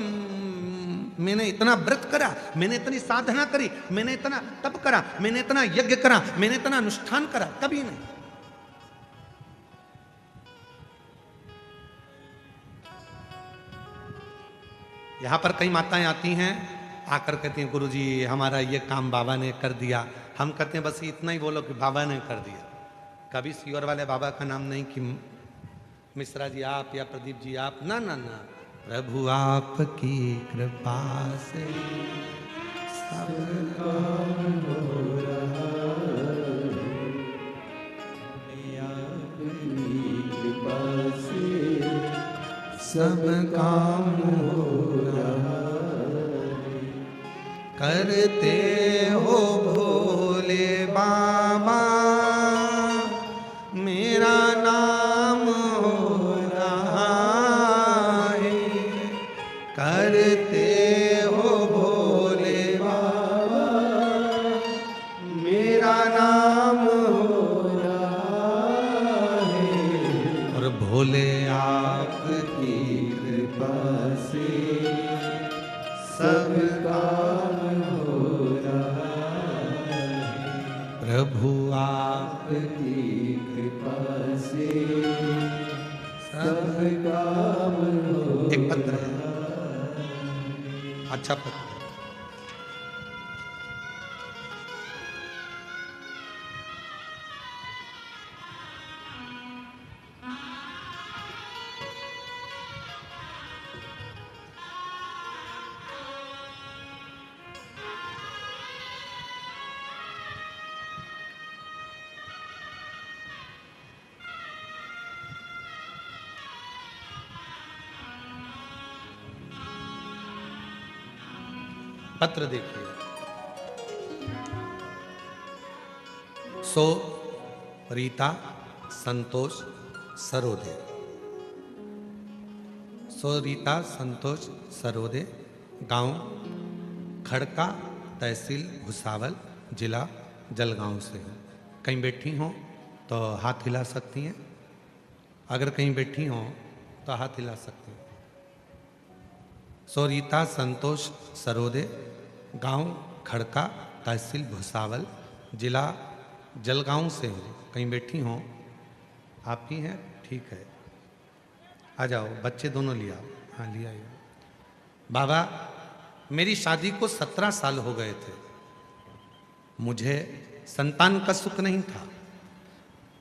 मैंने इतना व्रत करा, मैंने इतनी साधना करी, मैंने इतना तप करा, मैंने इतना यज्ञ करा, मैंने इतना अनुष्ठान करा, कभी नहीं। यहां पर कई माताएं आती हैं, आकर कहती हैं गुरुजी हमारा ये काम बाबा ने कर दिया। हम कहते हैं बस इतना ही बोलो कि बाबा ने कर दिया। कभी सीवर वाले बाबा का नाम नहीं कि मिश्रा जी आप या प्रदीप जी आप, ना ना ना, प्रभु आपकी कृपा से सब काम हो रहा है, आपकी कृपा से सब काम हो रहा है। करते हो भोले बाबा मेरा नाम हो रहा है, करते हो भोले बाबा मेरा नाम हो रहा है। और भोले आपकी कृपा से सब काम हो रहा है। प्रभु आपकी कृपा से सब काम हो। एक पत्र है, अच्छा पत्र। पत्र देखिए। सो रीता संतोष सरोदे, सो रीता संतोष सरोदे, गांव खड़का, तहसील भुसावल, जिला जलगांव से हूँ। कहीं बैठी हों तो हाथ हिला सकती हैं, अगर कहीं बैठी हों तो हाथ हिला सकती हैं। सो रीता संतोष सरोदे, गांव खड़का, तहसील भुसावल, जिला जलगांव से हूँ। कहीं बैठी हों, आप ही हैं, ठीक है, आ जाओ। बच्चे दोनों लिया, हाँ लिया। बाबा मेरी शादी को 17 साल हो गए थे, मुझे संतान का सुख नहीं था।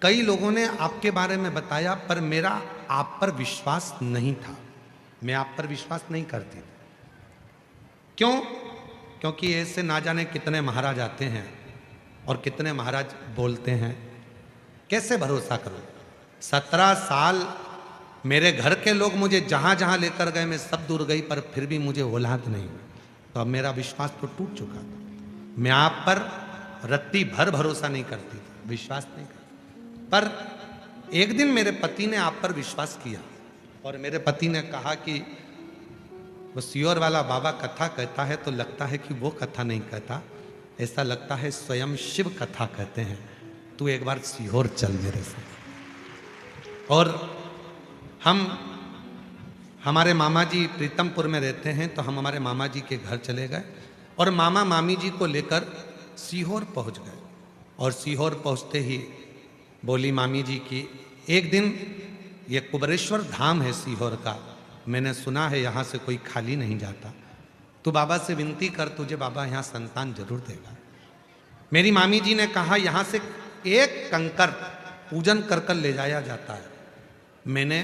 कई लोगों ने आपके बारे में बताया पर मेरा आप पर विश्वास नहीं था, मैं आप पर विश्वास नहीं करती। क्यों? क्योंकि ऐसे ना जाने कितने महाराज आते हैं और कितने महाराज बोलते हैं, कैसे भरोसा करूं? 17 साल मेरे घर के लोग मुझे जहां जहां लेकर गए मैं सब दूर गई, पर फिर भी मुझे औलाद नहीं, तो अब मेरा विश्वास तो टूट चुका था। मैं आप पर रत्ती भर भरोसा नहीं करती थी, विश्वास नहीं करती। पर एक दिन मेरे पति ने आप पर विश्वास किया और मेरे पति ने कहा कि वो सीहोर वाला बाबा कथा कहता है तो लगता है कि वो कथा नहीं कहता, ऐसा लगता है स्वयं शिव कथा कहते हैं, तू एक बार सीहोर चल मेरे साथ। और हमारे मामा जी प्रीतमपुर में रहते हैं, तो हम हमारे मामा जी के घर चले गए और मामा मामी जी को लेकर सीहोर पहुंच गए। और सीहोर पहुंचते ही बोली मामी जी की, एक दिन ये कुबरेश्वर धाम है सीहोर का, मैंने सुना है यहाँ से कोई खाली नहीं जाता, तू बाबा से विनती कर, तुझे बाबा यहाँ संतान जरूर देगा। मेरी मामी जी ने कहा यहाँ से एक कंकर पूजन कर कर ले जाया जाता है। मैंने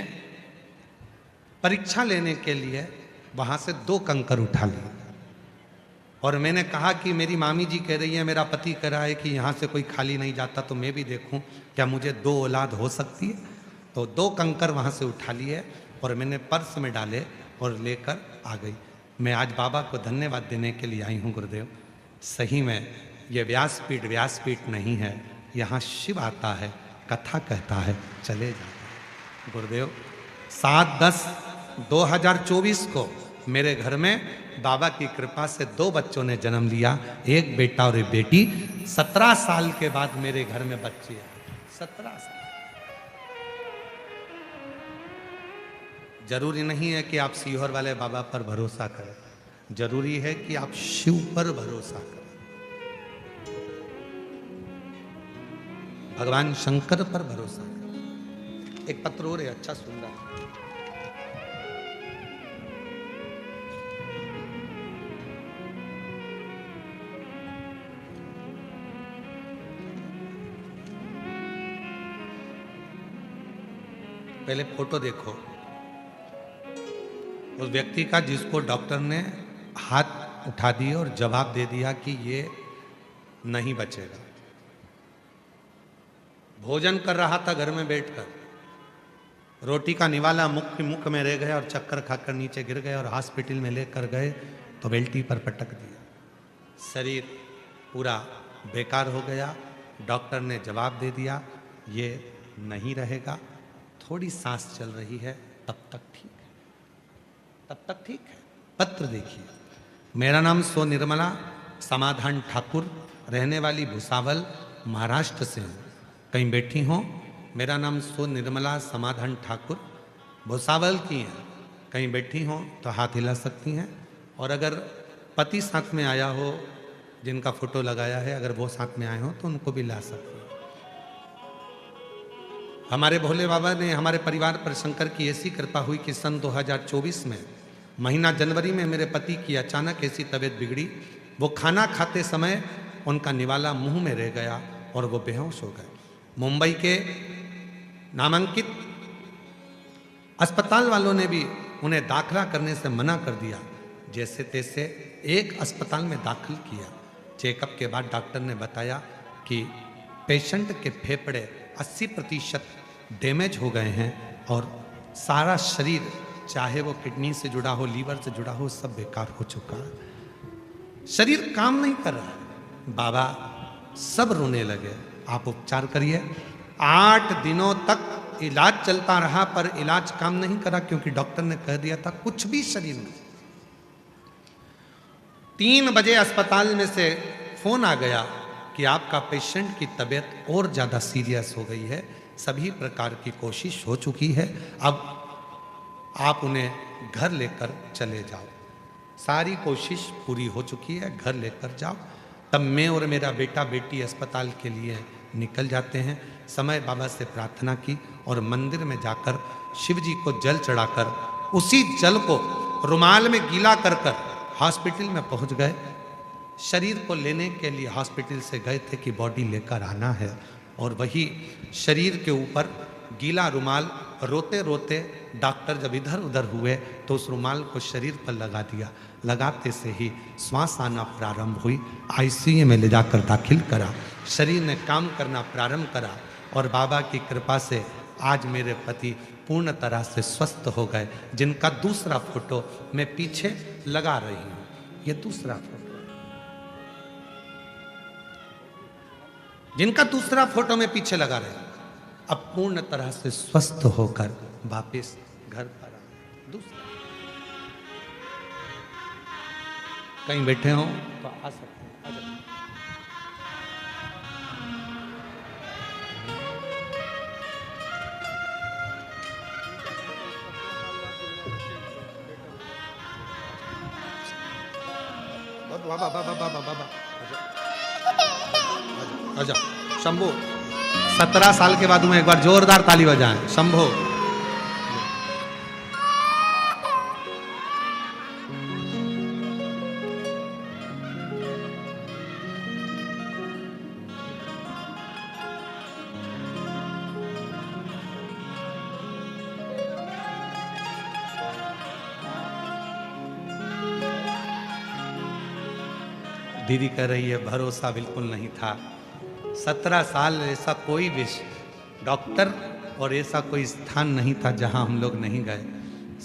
परीक्षा लेने के लिए वहाँ से 2 कंकर उठा लिए और मैंने कहा कि मेरी मामी जी कह रही है, मेरा पति कह रहा है कि यहाँ से कोई खाली नहीं जाता, तो मैं भी देखूं क्या मुझे 2 औलाद हो सकती है। तो 2 कंकर वहाँ से उठा लिए और मैंने पर्स में डाले और लेकर आ गई। मैं आज बाबा को धन्यवाद देने के लिए आई हूँ गुरुदेव। सही में ये व्यासपीठ नहीं है, यहाँ शिव आता है, कथा कहता है, चले जाते हैं। गुरुदेव 7/10/2024 को मेरे घर में बाबा की कृपा से 2 बच्चों ने जन्म लिया, एक बेटा और एक बेटी। 17 साल के बाद मेरे घर में बच्चे हैं। 17 साल। जरूरी नहीं है कि आप सीहोर वाले बाबा पर भरोसा करें, जरूरी है कि आप शिव पर भरोसा करें, भगवान शंकर पर भरोसा करें। एक पत्र और है, अच्छा सुंदर। पहले फोटो देखो उस व्यक्ति का जिसको डॉक्टर ने हाथ उठा दिया और जवाब दे दिया कि ये नहीं बचेगा। भोजन कर रहा था घर में बैठकर, रोटी का निवाला मुख में रह गया और चक्कर खाकर नीचे गिर गए और हॉस्पिटल में लेकर गए तो बेल्टी पर पटक दिया। शरीर पूरा बेकार हो गया। डॉक्टर ने जवाब दे दिया ये नहीं रहेगा, थोड़ी सांस चल रही है, तब तक ठीक है, तब तक ठीक है। पत्र देखिए, मेरा नाम सो निर्मला समाधान ठाकुर, रहने वाली भुसावल महाराष्ट्र से हूँ। कहीं बैठी हो? मेरा नाम सो निर्मला समाधान ठाकुर, भुसावल की हैं। कहीं बैठी हो तो हाथ हिला सकती हैं। और अगर पति साथ में आया हो, जिनका फोटो लगाया है, अगर वो साथ में आए हो तो उनको भी ला सकते हैं। हमारे भोले बाबा ने हमारे परिवार पर शंकर की ऐसी कृपा हुई कि सन 2024 में महीना जनवरी में मेरे पति की अचानक ऐसी तबीयत बिगड़ी, वो खाना खाते समय उनका निवाला मुंह में रह गया और वो बेहोश हो गए। मुंबई के नामांकित अस्पताल वालों ने भी उन्हें दाखिला करने से मना कर दिया। जैसे तैसे एक अस्पताल में दाखिल किया। चेकअप के बाद डॉक्टर ने बताया कि पेशेंट के फेफड़े 80% डैमेज हो गए हैं और सारा शरीर, चाहे वो किडनी से जुड़ा हो, लीवर से जुड़ा हो, सब बेकार हो चुका है। शरीर काम नहीं कर रहा है। बाबा सब रोने लगे, आप उपचार करिए। 8 दिनों तक इलाज चलता रहा पर इलाज काम नहीं करा, क्योंकि डॉक्टर ने कह दिया था कुछ भी शरीर में। 3 बजे अस्पताल में से फोन आ गया कि आपका पेशेंट की तबीयत और ज़्यादा सीरियस हो गई है, सभी प्रकार की कोशिश हो चुकी है, अब आप उन्हें घर लेकर चले जाओ। सारी कोशिश पूरी हो चुकी है, घर लेकर जाओ। तब मैं और मेरा बेटा बेटी अस्पताल के लिए निकल जाते हैं। समय बाबा से प्रार्थना की और मंदिर में जाकर शिव जी को जल चढ़ाकर उसी जल को रुमाल में गीला कर कर हॉस्पिटल में पहुंच गए। शरीर को लेने के लिए हॉस्पिटल से गए थे कि बॉडी लेकर आना है, और वही शरीर के ऊपर गीला रुमाल रोते रोते डॉक्टर जब इधर उधर हुए तो उस रुमाल को शरीर पर लगा दिया। लगाते से ही श्वास आना प्रारंभ हुई। आईसीयू में ले जाकर दाखिल करा। शरीर ने काम करना प्रारंभ करा और बाबा की कृपा से आज मेरे पति पूर्ण तरह से स्वस्थ हो गए, जिनका दूसरा फोटो मैं पीछे लगा रही हूँ। ये दूसरा फोटो, जिनका दूसरा फोटो मैं पीछे लगा रही हूँ, अब पूर्ण तरह से स्वस्थ होकर वापस घर पर आ। दूसरा कहीं बैठे हो तो आ सकते हैं, आ जाओ। बाबा बाबा बाबा बाबा आजा शंभो। 17 साल के बाद में एक बार जोरदार ताली बजाएं शंभो। दीदी कह रही है भरोसा बिल्कुल नहीं था। 17 साल ऐसा कोई विष डॉक्टर और ऐसा कोई स्थान नहीं था जहां हम लोग नहीं गए।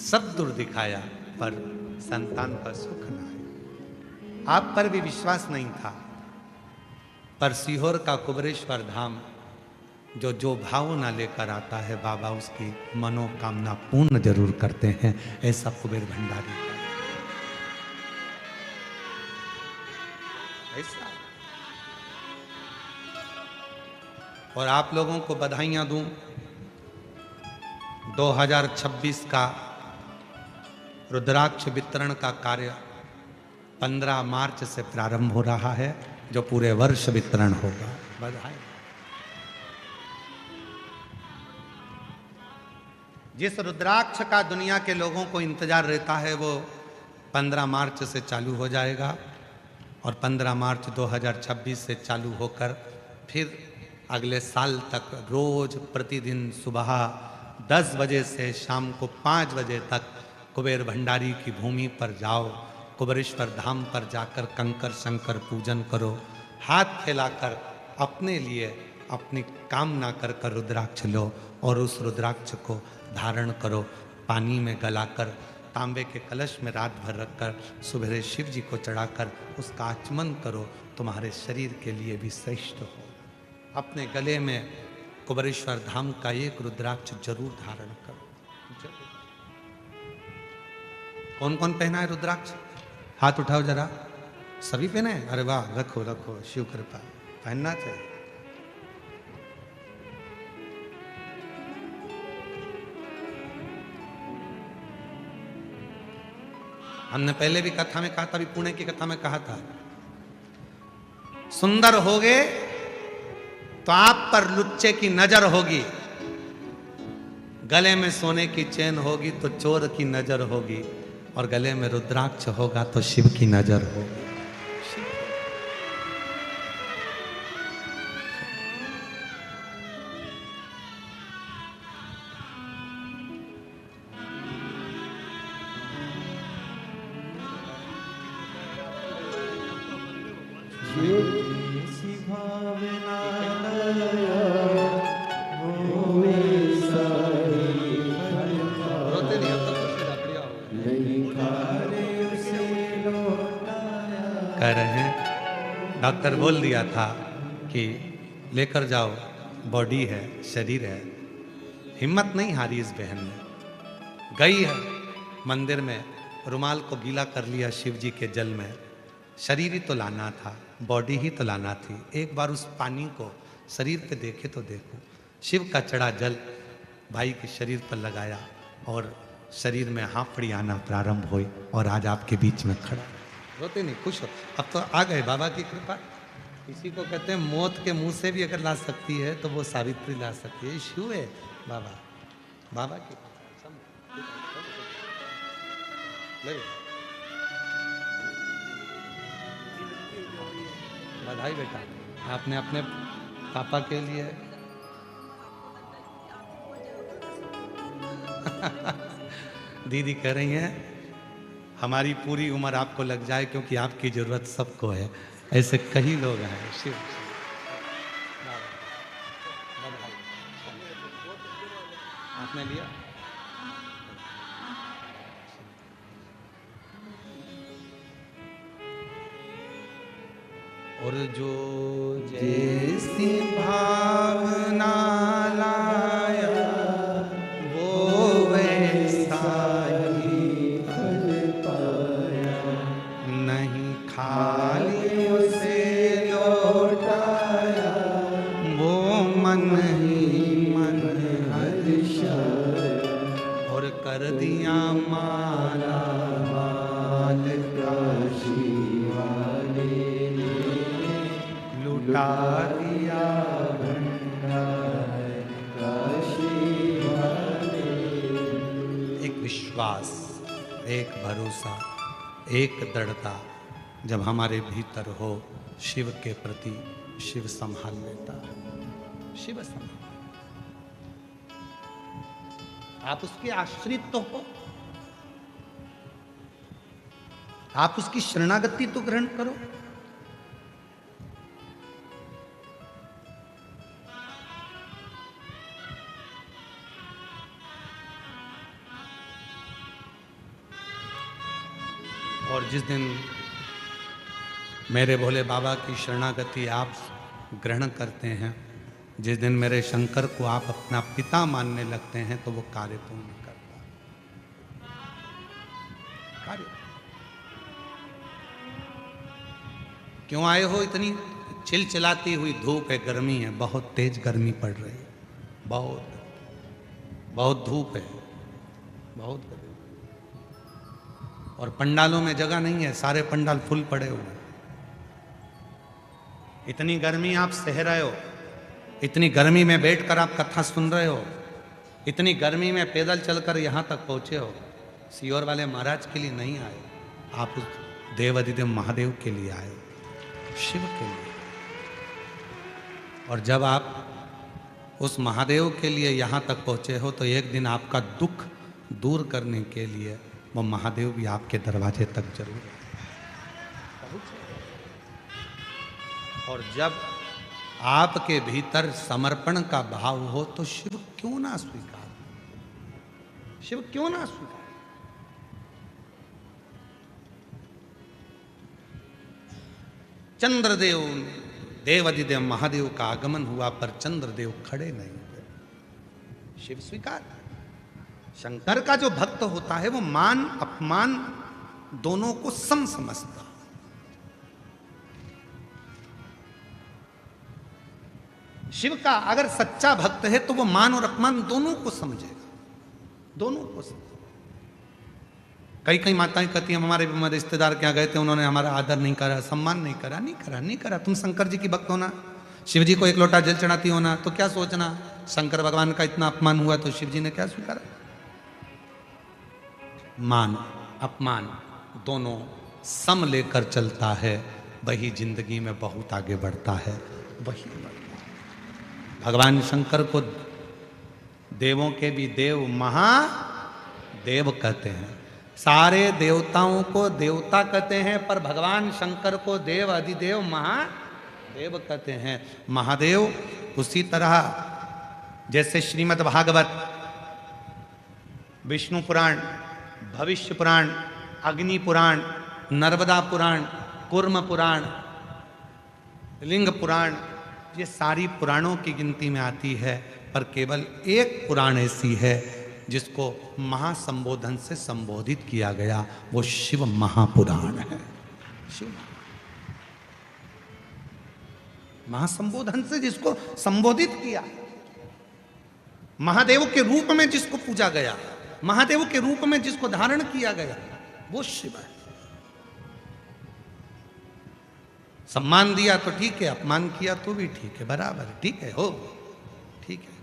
सब दूर दिखाया पर संतान का सुख न आया। आप पर भी विश्वास नहीं था पर सीहोर का कुबरेश्वर धाम जो भावना लेकर आता है बाबा उसकी मनोकामना पूर्ण जरूर करते हैं। ऐसा कुबेर भंडारी का ऐसा। और आप लोगों को बधाइयां दूं 2026 का रुद्राक्ष वितरण का कार्य 15 मार्च से प्रारंभ हो रहा है जो पूरे वर्ष वितरण होगा। बधाई। जिस रुद्राक्ष का दुनिया के लोगों को इंतजार रहता है वो 15 मार्च से चालू हो जाएगा और 15 मार्च 2026 से चालू होकर फिर अगले साल तक रोज प्रतिदिन सुबह 10 बजे से शाम को 5 बजे तक कुबेर भंडारी की भूमि पर जाओ। कुबेरेश्वर धाम पर जाकर कंकर शंकर पूजन करो। हाथ फैलाकर अपने लिए अपनी कामना कर कर रुद्राक्ष लो और उस रुद्राक्ष को धारण करो। पानी में गलाकर तांबे के कलश में रात भर रखकर सुबह शिव जी को चढ़ाकर उसका आचमन करो। तुम्हारे शरीर के लिए भी श्रेष्ठ हो। अपने गले में कुबेरेश्वर धाम का एक रुद्राक्ष जरूर धारण करो। कौन कौन पहना है रुद्राक्ष? हाथ उठाओ जरा। सभी पहने? अरे वाह, रखो रखो, शिव कृपा। पहनना चाहिए। हमने पहले भी कथा में कहा था, अभी पुणे की कथा में कहा था, सुंदर होगे तो आप पर लुच्चे की नजर होगी, गले में सोने की चेन होगी तो चोर की नजर होगी, और गले में रुद्राक्ष होगा तो शिव की नजर होगी। कह रहे हैं डॉक्टर बोल दिया था कि लेकर जाओ, बॉडी है, शरीर है। हिम्मत नहीं हारी इस बहन ने, गई है मंदिर में, रुमाल को गीला कर लिया शिव जी के जल में। शरीर ही तो लाना था, बॉडी ही तो लाना थी। एक बार उस पानी को शरीर पे देखे तो देखो। शिव का चढ़ा जल भाई के शरीर पर लगाया और शरीर में हाफड़ी आना प्रारंभ हुई और आज आपके बीच में खड़ा। रोते नहीं, खुश हो। अब तो आ गए बाबा की कृपा। इसी को कहते हैं मौत के मुंह से भी अगर ला सकती है तो वो सावित्री ला सकती है। शिव है बाबा, बाबा की बधाई बेटा, आपने अपने पापा के लिए दीदी कह रही हैं हमारी पूरी उम्र आपको लग जाए क्योंकि आपकी जरूरत सबको है। ऐसे कई लोग हैं। शिव आपने लिया। और जो जैसी भावना लाया वो वैसा ही फल पाया, नहीं खाली उसे लौटाया वो मन ही मन हर्षाया, और कर दिया माला माल का शिवा। दिया भंडार काशी महादेव। एक विश्वास, एक भरोसा, एक दृढ़ता जब हमारे भीतर हो, शिव के प्रति शिव संभाल लेता है। शिव संभाल, आप उसके आश्रित तो हो, आप उसकी शरणागति तो ग्रहण करो। और जिस दिन मेरे भोले बाबा की शरणागति आप ग्रहण करते हैं, जिस दिन मेरे शंकर को आप अपना पिता मानने लगते हैं, तो वो कार्य पूर्ण करता है। कार्य क्यों आए हो? इतनी चिलचिलाती हुई धूप है, गर्मी है, बहुत तेज गर्मी पड़ रही है, बहुत धूप है, बहुत गर्मी। और पंडालों में जगह नहीं है, सारे पंडाल फुल पड़े हुए हैं। इतनी गर्मी आप सह रहे हो, इतनी गर्मी में बैठकर आप कथा सुन रहे हो, इतनी गर्मी में पैदल चलकर यहाँ तक पहुँचे हो। सियोर वाले महाराज के लिए नहीं आए, आप उस देवाधिदेव महादेव के लिए आए, शिव के लिए। और जब आप उस महादेव के लिए यहाँ तक पहुँचे हो, तो एक दिन आपका दुख दूर करने के लिए वो महादेव भी आपके दरवाजे तक जरूर पहुँचे। और जब आपके भीतर समर्पण का भाव हो, तो शिव क्यों ना स्वीकार, शिव क्यों ना स्वीकार। चंद्रदेव, देवाधिदेव महादेव का आगमन हुआ, पर चंद्रदेव खड़े नहीं हुए, शिव स्वीकार। शंकर का जो भक्त होता है वो मान अपमान दोनों को सम समझता। शिव का अगर सच्चा भक्त है तो वो मान और अपमान दोनों को समझेगा, दोनों को समझेगा। कई कई माताएं कहती हैं, हमारे रिश्तेदार क्या गए थे, उन्होंने हमारा आदर नहीं करा, सम्मान नहीं करा, नहीं करा। तुम शंकर जी की भक्त होना, शिव जी को एक लोटा जल चढ़ाती होना, तो क्या सोचना शंकर भगवान का इतना अपमान हुआ तो शिव जी ने क्या स्वीकारा। मान अपमान दोनों सम लेकर चलता है, वही जिंदगी में बहुत आगे बढ़ता है, वही बढ़ता। भगवान शंकर को देवों के भी देव महादेव कहते हैं, सारे देवताओं को देवता कहते हैं, पर भगवान शंकर को देव अधिदेव महादेव कहते हैं। महादेव उसी तरह जैसे श्रीमद् भागवत, विष्णु पुराण, भविष्य पुराण, अग्नि पुराण, नर्मदा पुराण, कूर्म पुराण, लिंग पुराण, ये सारी पुराणों की गिनती में आती है, पर केवल एक पुराण ऐसी है जिसको महासंबोधन से संबोधित किया गया, वो शिव महापुराण है। शिव महासंबोधन से जिसको संबोधित किया, महादेव के रूप में जिसको पूजा गया, महादेव के रूप में जिसको धारण किया गया, वो शिव है। सम्मान दिया तो ठीक है, अपमान किया तो भी ठीक है, बराबर ठीक है, हो ठीक है।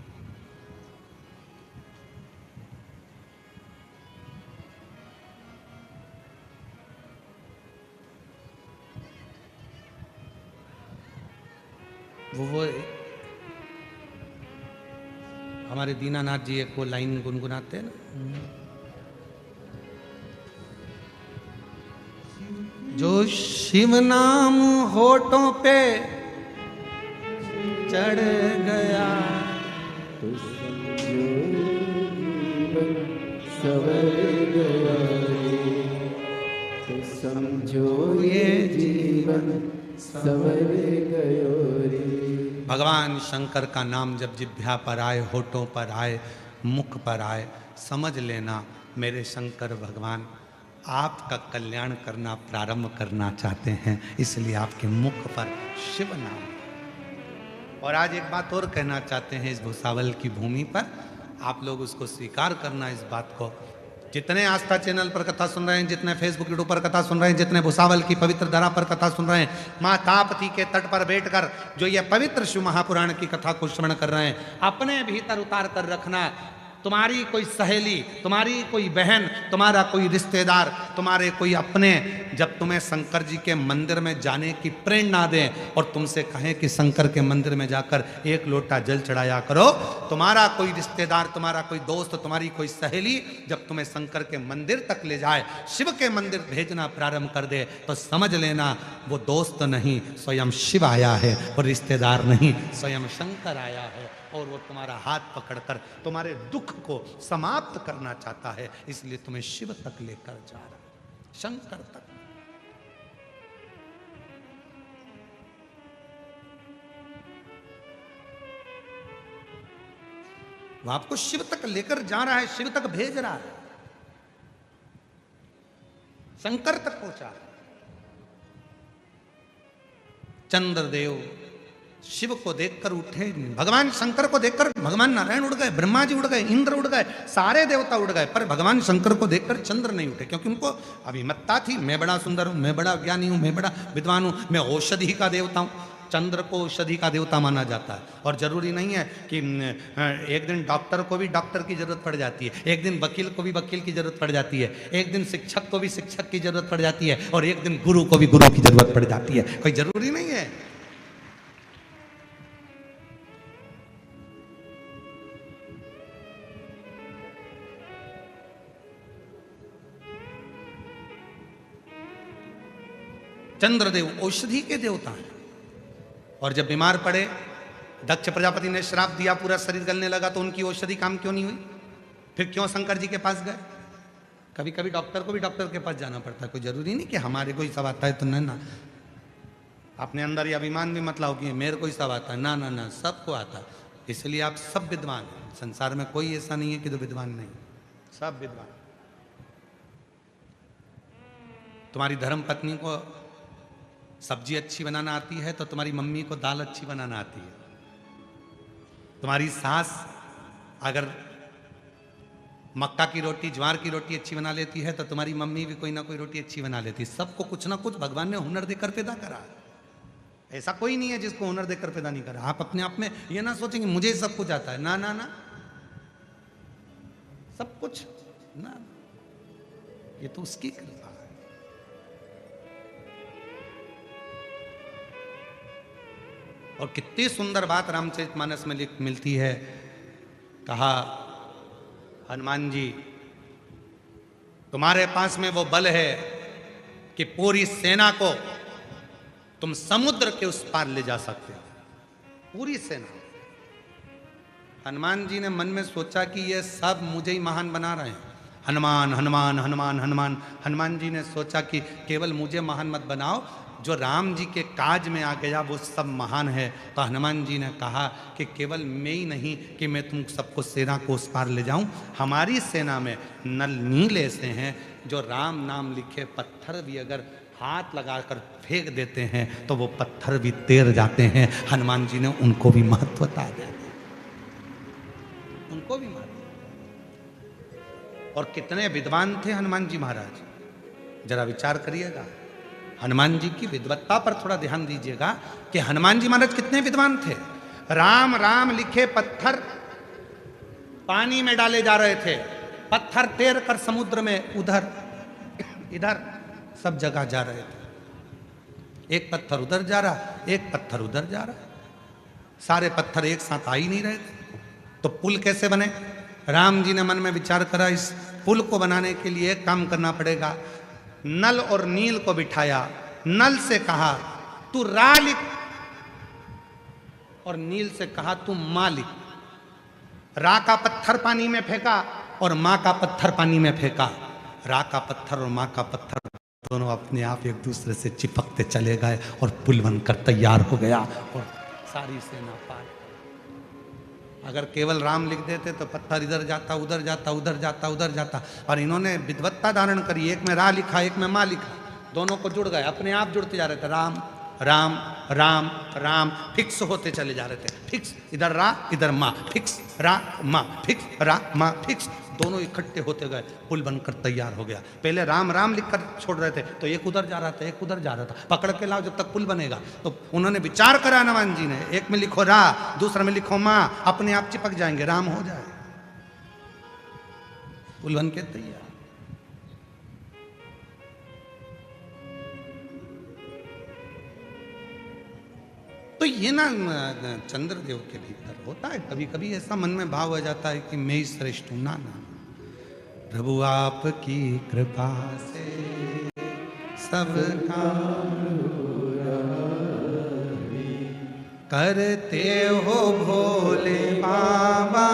वो हमारे दीनानाथ जी एक वो लाइन गुनगुनाते हैं ना, जो शिव नाम होठों पे चढ़ गया, तो समझो जीवन सवर गया रे, तो समझो ये जीवन सवर गयो रे। भगवान शंकर का नाम जब जिह्वा पर आए, होठों पर आए, मुख पर आए, समझ लेना मेरे शंकर भगवान आपका कल्याण करना प्रारंभ करना चाहते हैं, इसलिए आपके मुख पर शिव नाम। और आज एक बात और कहना चाहते हैं, इस भूसावल की भूमि पर आप लोग उसको स्वीकार करना, इस बात को जितने आस्था चैनल पर कथा सुन रहे हैं, जितने फेसबुक यूट्यूब पर कथा सुन रहे हैं, जितने भुसावल की पवित्र धरा पर कथा सुन रहे हैं, माँ ताप्ती के तट पर बैठकर जो ये पवित्र शिव महापुराण की कथा को श्रवण कर रहे हैं, अपने भीतर उतार कर रखना। तुम्हारी कोई सहेली, तुम्हारी कोई बहन, तुम्हारा कोई रिश्तेदार, तुम्हारे कोई अपने जब तुम्हें शंकर जी के मंदिर में जाने की प्रेरणा दें और तुमसे कहें कि शंकर के मंदिर में जाकर एक लोटा जल चढ़ाया करो, तुम्हारा कोई रिश्तेदार, तुम्हारा कोई दोस्त, तुम्हारी कोई सहेली जब तुम्हें शंकर के मंदिर तक ले जाए, शिव के मंदिर भेजना प्रारंभ कर दे, तो समझ लेना वो दोस्त नहीं, स्वयं शिव आया है, और रिश्तेदार नहीं, स्वयं शंकर आया है, और वो तुम्हारा हाथ पकड़कर तुम्हारे दुख को समाप्त करना चाहता है। इसलिए तुम्हें शिव तक लेकर जा रहा है, शंकर तक। वो आपको शिव तक लेकर जा रहा है, शिव तक भेज रहा है, शंकर तक पहुंचा। चंद्रदेव शिव को देखकर उठे, भगवान शंकर को देखकर भगवान नारायण उड़ गए, ब्रह्मा जी उड़ गए, इंद्र उड़ गए, सारे देवता उड़ गए, पर भगवान शंकर को देखकर चंद्र नहीं उठे, क्योंकि उनको अभिमत्ता थी, मैं बड़ा सुंदर हूं, मैं बड़ा ज्ञानी हूं, मैं बड़ा विद्वान हूं, मैं औषधि का देवता हूं। चंद्र को औषधि का देवता माना जाता है, और जरूरी नहीं है कि एक दिन डॉक्टर को भी डॉक्टर की जरूरत पड़ जाती है, एक दिन वकील को भी वकील की जरूरत पड़ जाती है, एक दिन शिक्षक को भी शिक्षक की जरूरत पड़ जाती है, और एक दिन गुरु को भी गुरु की जरूरत पड़ जाती है। कोई जरूरी नहीं है। चंद्रदेव औषधि के देवता हैं, और जब बीमार पड़े, दक्ष प्रजापति ने श्राप दिया, पूरा शरीर गलने लगा, तो उनकी औषधि काम क्यों नहीं हुई? फिर क्यों शंकर जी के पास गए? कभी कभी डॉक्टर को भी डॉक्टर के पास जाना पड़ता है, कोई जरूरी नहीं कि हमारे को ही सब आता है तो नहीं ना। अपने अंदर ये अभिमान भी मत लाओ कि मेरे को ही सब आता है, ना ना ना, सबको आता है। इसलिए आप सब विद्वान हैं, संसार में कोई ऐसा नहीं है कि जो विद्वान नहीं, सब विद्वान। तुम्हारी धर्म पत्नी को सब्जी अच्छी बनाना आती है तो तुम्हारी मम्मी को दाल अच्छी बनाना आती है। तुम्हारी सास अगर मक्का की रोटी, ज्वार की रोटी अच्छी बना लेती है तो तुम्हारी मम्मी भी कोई ना कोई रोटी अच्छी बना लेती है। सबको कुछ ना कुछ भगवान ने हुनर देकर पैदा करा। ऐसा कोई नहीं है जिसको हुनर देकर पैदा नहीं करा। आप अपने आप में ये ना सोचेंगे मुझे सब कुछ आता है, ना ना ना, सब कुछ ना, ये तो उसकी कृपा है। और कितनी सुंदर बात रामचरितमानस में मिलती है। कहा हनुमान जी तुम्हारे पास में वो बल है कि पूरी सेना को तुम समुद्र के उस पार ले जा सकते हो, पूरी सेना। हनुमान जी ने मन में सोचा कि ये सब मुझे ही महान बना रहे हैं, हनुमान हनुमान हनुमान हनुमान। हनुमान जी ने सोचा कि केवल मुझे महान मत बनाओ, जो राम जी के काज में आ गया वो सब महान है। तो हनुमान जी ने कहा कि केवल मैं ही नहीं कि मैं तुम सबको सेना को उस पार ले जाऊं, हमारी सेना में नल नील ऐसे हैं जो राम नाम लिखे पत्थर भी अगर हाथ लगाकर फेंक देते हैं तो वो पत्थर भी तैर जाते हैं। हनुमान जी ने उनको भी महत्व बता दिया, उनको भी महत्व। और कितने विद्वान थे हनुमान जी महाराज, जरा विचार करिएगा। हनुमान जी की विद्वत्ता पर थोड़ा ध्यान दीजिएगा कि हनुमान जी महाराज कितने विद्वान थे। राम राम लिखे पत्थर पानी में डाले जा रहे थे, पत्थर तैर कर समुद्र में उधर इधर सब जगह जा रहे थे। एक पत्थर उधर जा रहा, एक पत्थर उधर जा रहा, सारे पत्थर एक साथ आ ही नहीं रहे थे। तो पुल कैसे बने? राम जी ने मन में विचार करा, इस पुल को बनाने के लिए एक काम करना पड़ेगा। नल और नील को बिठाया, नल से कहा तू रा लिख, और नील से कहा तू मां लिख। रा का पत्थर पानी में फेंका और मां का पत्थर पानी में फेंका। रा का पत्थर और मां का पत्थर दोनों अपने आप एक दूसरे से चिपकते चले गए और पुल बनकर तैयार हो गया और सारी सेना पार। अगर केवल राम लिख देते तो पत्थर इधर जाता उधर जाता उधर जाता उधर जाता। और इन्होंने विद्वत्ता धारण करी, एक में रा लिखा एक में मां लिखा, दोनों को जुड़ गए, अपने आप जुड़ते जा रहे थे। राम राम राम राम फिक्स होते चले जा रहे थे। फिक्स इधर रा इधर मां, फिक्स रा मां, फिक्स रा मां, फिक्स दोनों इकट्ठे होते गए, पुल बनकर तैयार हो गया। पहले राम राम लिखकर छोड़ रहे थे तो एक उधर जा रहा था, एक उधर जा रहा था, पकड़ के लाओ जब तक पुल बनेगा। तो उन्होंने विचार करा हनुमान जी ने, एक में लिखो रा, दूसरा में लिखो माँ, अपने आप चिपक जाएंगे, राम हो जाए, पुल बन के तैयार। तो ये ना चंद्रदेव के भीतर होता है, कभी कभी ऐसा मन में भाव हो जाता है कि मैं ही श्रेष्ठ हूं। ना ना, प्रभु आपकी कृपा से सब काम करते हो भोले बाबा,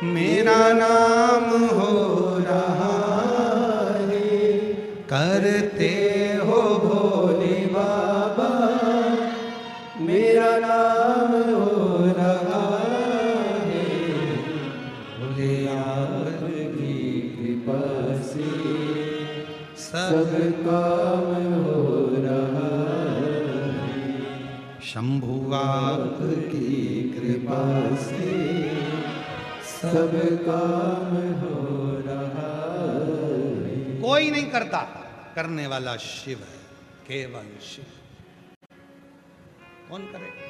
मेरा नाम हो रहा है, करते हो भोले बाबा, मेरा नाम हो रहा है, भोले आपकी कृपा से सब काम हो रहा है, शंभु आपकी कृपा से सब काम हो रहा है। कोई नहीं करता, करने वाला शिव है, केवल शिव। कौन करेगा?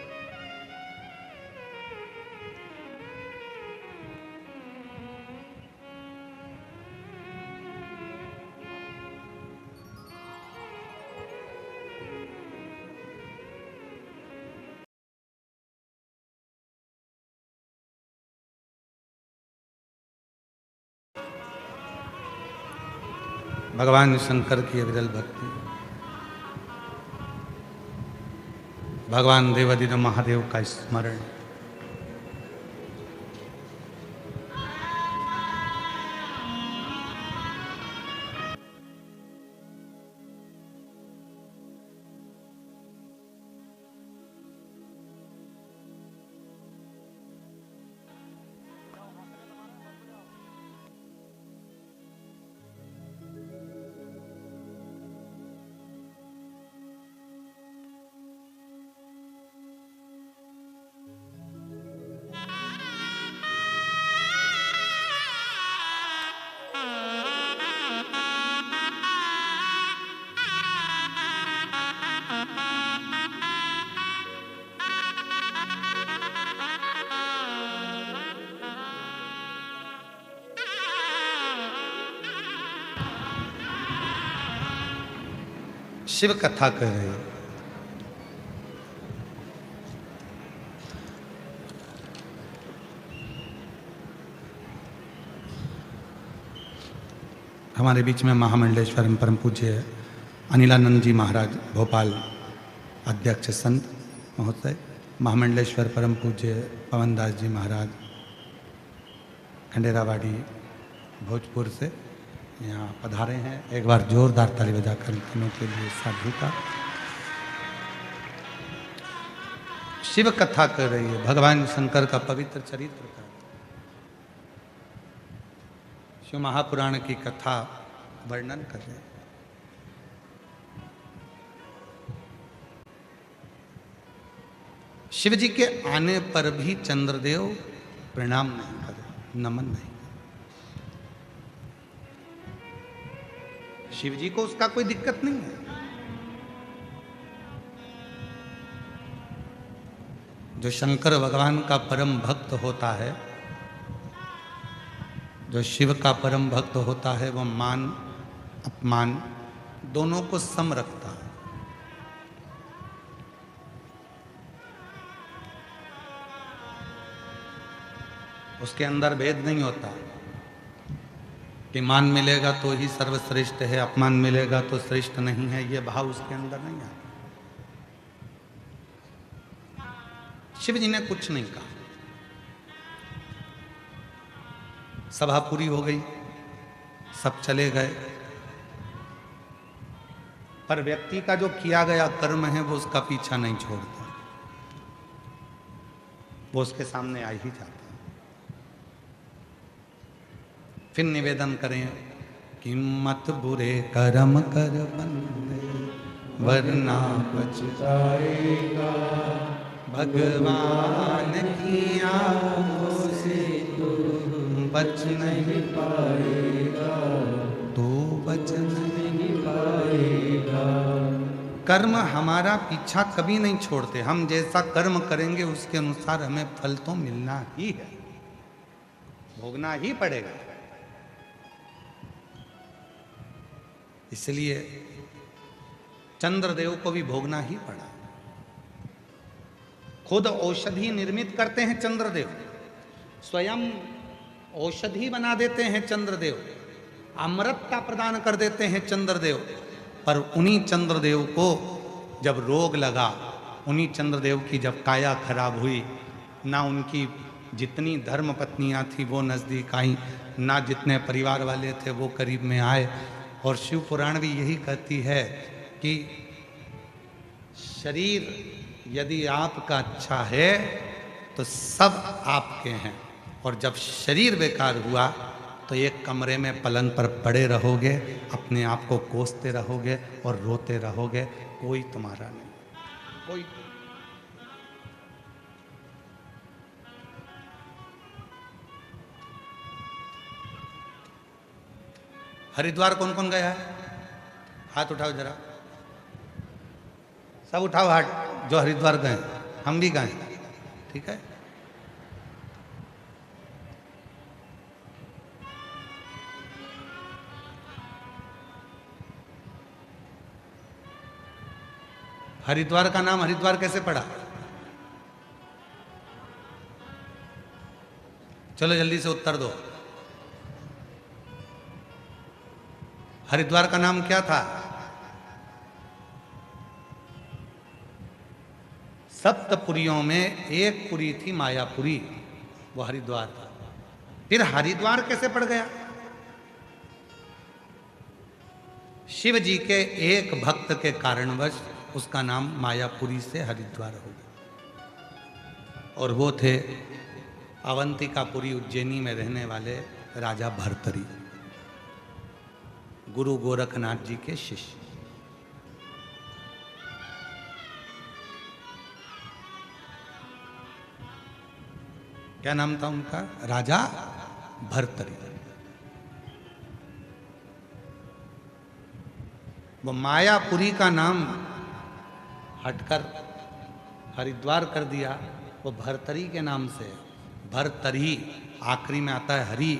भगवान शंकर की अविरल भक्ति, भगवान देवादिदेव महादेव का स्मरण, शिव कथा कर रहे हैं। हमारे बीच में महामंडलेश्वर परम पूज्य अनिलानंद जी महाराज भोपाल अध्यक्ष संत महोदय, महामंडलेश्वर परम पूज्य पवनदास जी महाराज खंडेरावाड़ी भोजपुर से यहाँ पधारे हैं। एक बार जोरदार ताली बजाकर तीनों के लिए साधु का। शिव कथा कर रही है, भगवान शंकर का पवित्र चरित्र का, शिव महापुराण की कथा वर्णन कर रहे हैं। शिव जी के आने पर भी चंद्रदेव प्रणाम नहीं करे, नमन नहीं। शिव जी को उसका कोई दिक्कत नहीं है। जो शंकर भगवान का परम भक्त होता है, जो शिव का परम भक्त होता है, वो मान अपमान दोनों को सम रखता है। उसके अंदर भेद नहीं होता कि मान मिलेगा तो ही सर्वश्रेष्ठ है, अपमान मिलेगा तो श्रेष्ठ नहीं है, ये भाव उसके अंदर नहीं आता। शिव जी ने कुछ नहीं कहा, सभा पूरी हो गई, सब चले गए, पर व्यक्ति का जो किया गया कर्म है वो उसका पीछा नहीं छोड़ता, वो उसके सामने आ ही जाता। फिर निवेदन करें कि मत बुरे कर्म कर बंदे, वरना पछताएगा भगवान की आंखों से बच नहीं पाएगा, दो बच नहीं पाएगा। कर्म हमारा पीछा कभी नहीं छोड़ते। हम जैसा कर्म करेंगे उसके अनुसार हमें फल तो मिलना ही है, भोगना ही पड़ेगा। इसलिए चंद्रदेव को भी भोगना ही पड़ा। खुद औषधि निर्मित करते हैं चंद्रदेव, स्वयं औषधि बना देते हैं चंद्रदेव, अमृतता प्रदान कर देते हैं चंद्रदेव। पर उन्हीं चंद्रदेव को जब रोग लगा, उन्हीं चंद्रदेव की जब काया खराब हुई, ना उनकी जितनी धर्म पत्नियां थी वो नज़दीक आई, ना जितने परिवार वाले थे वो करीब में आए। और शिव पुराण भी यही कहती है कि शरीर यदि आपका अच्छा है तो सब आपके हैं, और जब शरीर बेकार हुआ तो एक कमरे में पलंग पर पड़े रहोगे, अपने आप को कोसते रहोगे और रोते रहोगे, कोई तुम्हारा नहीं, कोई। हरिद्वार कौन कौन गया है? हाथ उठाओ जरा, सब उठाओ हाथ जो हरिद्वार गए। हम भी गए, ठीक है। हरिद्वार का नाम हरिद्वार कैसे पड़ा? चलो जल्दी से उत्तर दो। हरिद्वार का नाम क्या था? सप्तपुरियों में एक पुरी थी मायापुरी, वो हरिद्वार था। फिर हरिद्वार कैसे पड़ गया? शिव जी के एक भक्त के कारणवश उसका नाम मायापुरी से हरिद्वार हो गया। और वो थे अवंतिकापुरी उज्जैनी में रहने वाले राजा भर्तरी, गुरु गोरखनाथ जी के शिष्य। क्या नाम था उनका? राजा भर्तरी। वो मायापुरी का नाम हटकर हरिद्वार कर दिया, वो भर्तरी के नाम से। भर्तरी आखिरी में आता है हरि,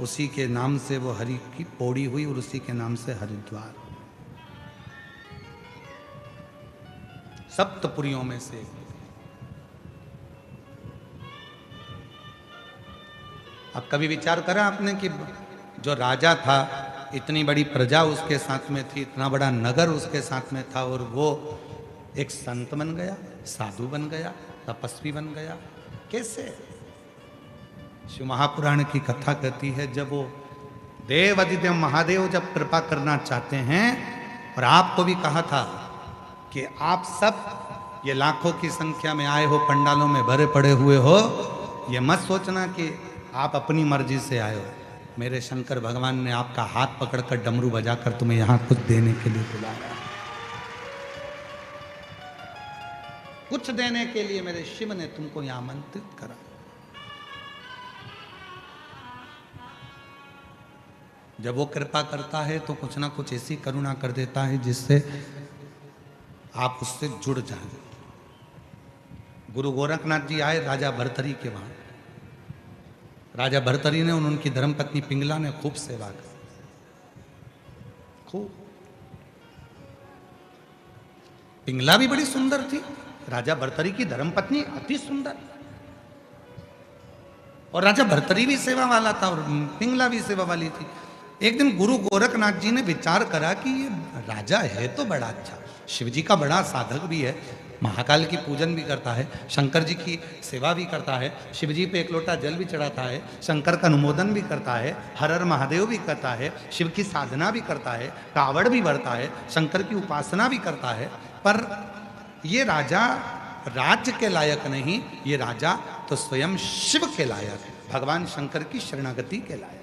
उसी के नाम से वो हरि की पौड़ी हुई और उसी के नाम से हरिद्वार। सप्तपुरियों में से अब कभी विचार करा आपने कि जो राजा था, इतनी बड़ी प्रजा उसके साथ में थी, इतना बड़ा नगर उसके साथ में था, और वो एक संत बन गया, साधु बन गया, तपस्वी बन गया? कैसे? शिव महापुराण की कथा कहती है, जब वो देव अधिदेव महादेव जब कृपा करना चाहते हैं, और आपको भी कहा था कि आप सब ये लाखों की संख्या में आए हो, पंडालों में भरे पड़े हुए हो, ये मत सोचना कि आप अपनी मर्जी से आए हो। मेरे शंकर भगवान ने आपका हाथ पकड़कर डमरू बजाकर तुम्हें यहां कुछ देने के लिए बुलाया। कुछ देने के लिए मेरे शिव ने तुमको यहां आमंत्रित करा। जब वो कृपा करता है तो कुछ ना कुछ ऐसी करुणा कर देता है जिससे आप उससे जुड़ जाएं। गुरु गोरखनाथ जी आए राजा भर्तरी के वहां। राजा भर्तरी ने उनकी धर्मपत्नी पिंगला ने खूब सेवा की, खूब। पिंगला भी बड़ी सुंदर थी, राजा भर्तरी की धर्मपत्नी अति सुंदर, और राजा भर्तरी भी सेवा वाला था और पिंगला भी सेवा वाली थी। एक दिन गुरु गोरखनाथ जी ने विचार करा कि ये राजा है तो बड़ा अच्छा, शिवजी का बड़ा साधक भी है, महाकाल की पूजन भी करता है, शंकर जी की सेवा भी करता है, शिवजी पे एक लोटा जल भी चढ़ाता है, शंकर का अनुमोदन भी करता है, हर हर महादेव भी करता है, शिव की साधना भी करता है, कावड़ भी भरता है, शंकर की उपासना भी करता है। पर ये राजा राज्य के लायक नहीं, ये राजा तो स्वयं शिव के लायक है, भगवान शंकर की शरणागति के लायक।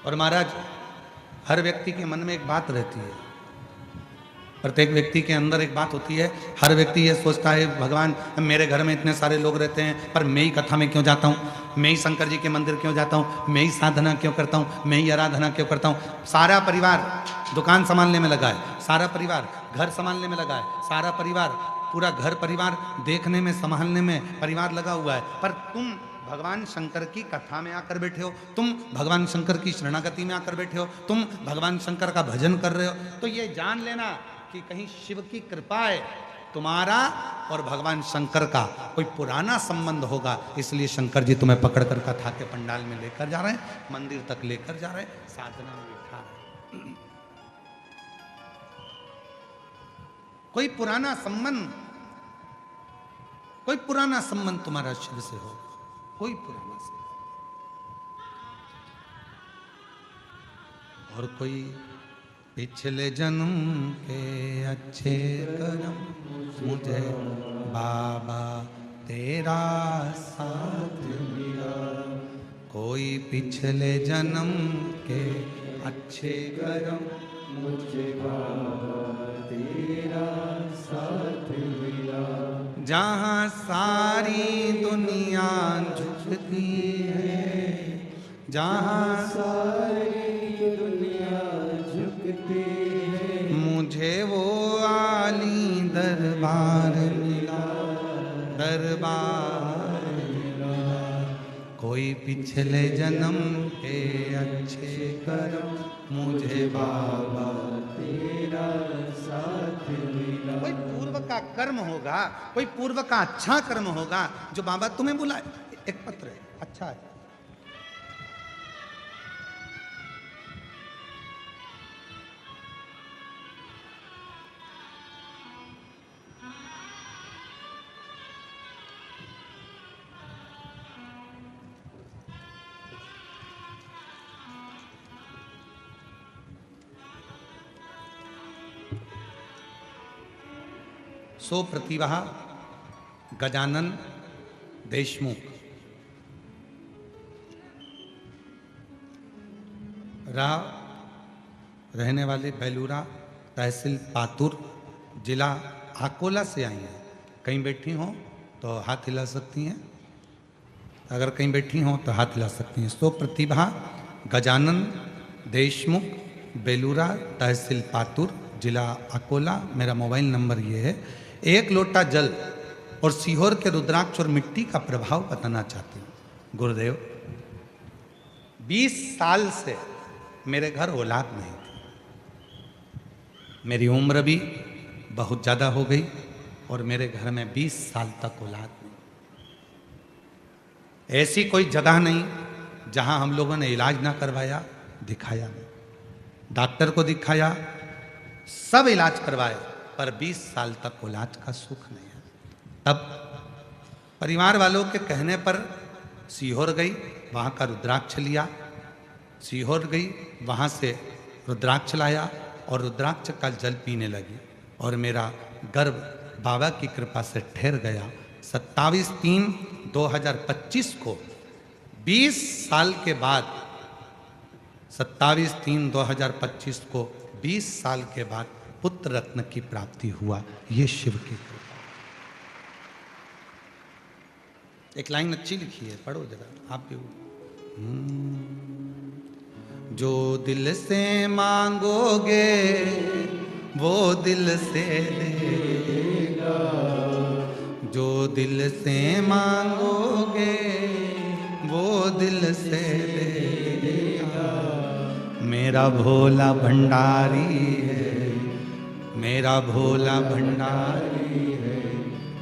और महाराज, हर व्यक्ति के मन में एक बात रहती है, प्रत्येक व्यक्ति के अंदर एक बात होती है, हर व्यक्ति ये सोचता है भगवान मेरे घर में इतने सारे लोग रहते हैं पर मैं ही कथा में क्यों जाता हूँ, मैं ही शंकर जी के मंदिर क्यों जाता हूँ, मैं ही साधना क्यों करता हूँ, मैं ही आराधना क्यों करता हूँ। सारा परिवार दुकान संभालने में लगा है, सारा परिवार घर संभालने में लगा है, सारा परिवार पूरा घर परिवार देखने में संभालने में परिवार लगा हुआ है, पर तुम भगवान शंकर की कथा में आकर बैठे हो, तुम भगवान शंकर की शरणागति में आकर बैठे हो, तुम भगवान शंकर का भजन कर रहे हो, तो ये जान लेना कि कहीं शिव की कृपा है, तुम्हारा और भगवान शंकर का कोई पुराना संबंध होगा, इसलिए शंकर जी तुम्हें पकड़कर कथा के पंडाल में लेकर जा रहे हैं, मंदिर तक लेकर जा रहे हैं, साधना में बिठा रहे हैं। कोई पुराना संबंध तुम्हारा शिव से हो, कोई पुराना संबंध, और कोई पिछले जन्म के अच्छे कर्म मुझे बाबा तेरा साथ मिला, कोई पिछले जन्म के अच्छे कर्म मुझे बाबा तेरा साथ मिला, जहाँ सारी दुनिया झुकती है, जहाँ सारी दुनिया झुकती है, मुझे वो आली दरबार मिला, दरबार मिला, कोई पिछले जन्म के अच्छे कर्म मुझे बाबा तेरा साथ मिला। कोई पूर्व का कर्म होगा, कोई पूर्व का अच्छा कर्म होगा जो बाबा तुम्हें बुलाए। एक पत्र है, अच्छा है, सो प्रतिभा गजानन देशमुख, रहने वाले बेलूरा, तहसील पातुर, जिला अकोला से आई हैं। कहीं बैठी हों तो हाथ हिला सकती हैं, अगर कहीं बैठी हों तो हाथ हिला सकती हैं। सो प्रतिभा गजानन देशमुख, बेलूरा, तहसील पातुर, जिला अकोला। मेरा मोबाइल नंबर ये है। एक लोटा जल और सीहोर के रुद्राक्ष और मिट्टी का प्रभाव बताना चाहती हूँ। गुरुदेव, 20 साल से मेरे घर औलाद नहीं थी, मेरी उम्र भी बहुत ज़्यादा हो गई और मेरे घर में 20 साल तक औलाद नहीं। ऐसी कोई जगह नहीं जहां हम लोगों ने इलाज ना करवाया, दिखाया नहीं, डॉक्टर को दिखाया, सब इलाज करवाए, पर 20 साल तक औलाद का सुख नहीं है। तब परिवार वालों के कहने पर सीहोर गई, वहाँ का रुद्राक्ष लिया, सीहोर गई, वहाँ से रुद्राक्ष लाया और रुद्राक्ष का जल पीने लगी और मेरा गर्भ बाबा की कृपा से ठहर गया। 27/3/2025 को 20 साल के बाद, 27/3/2025 को 20 साल के बाद पुत्र रत्न की प्राप्ति हुआ। ये शिव की कृपा। एक लाइन अच्छी लिखी है, पढ़ो जरा आप भी। जो दिल से मांगोगे वो दिल से देगा, जो दिल से मांगोगे वो दिल से देगा। मेरा भोला भंडारी है, मेरा भोला भंडारी है,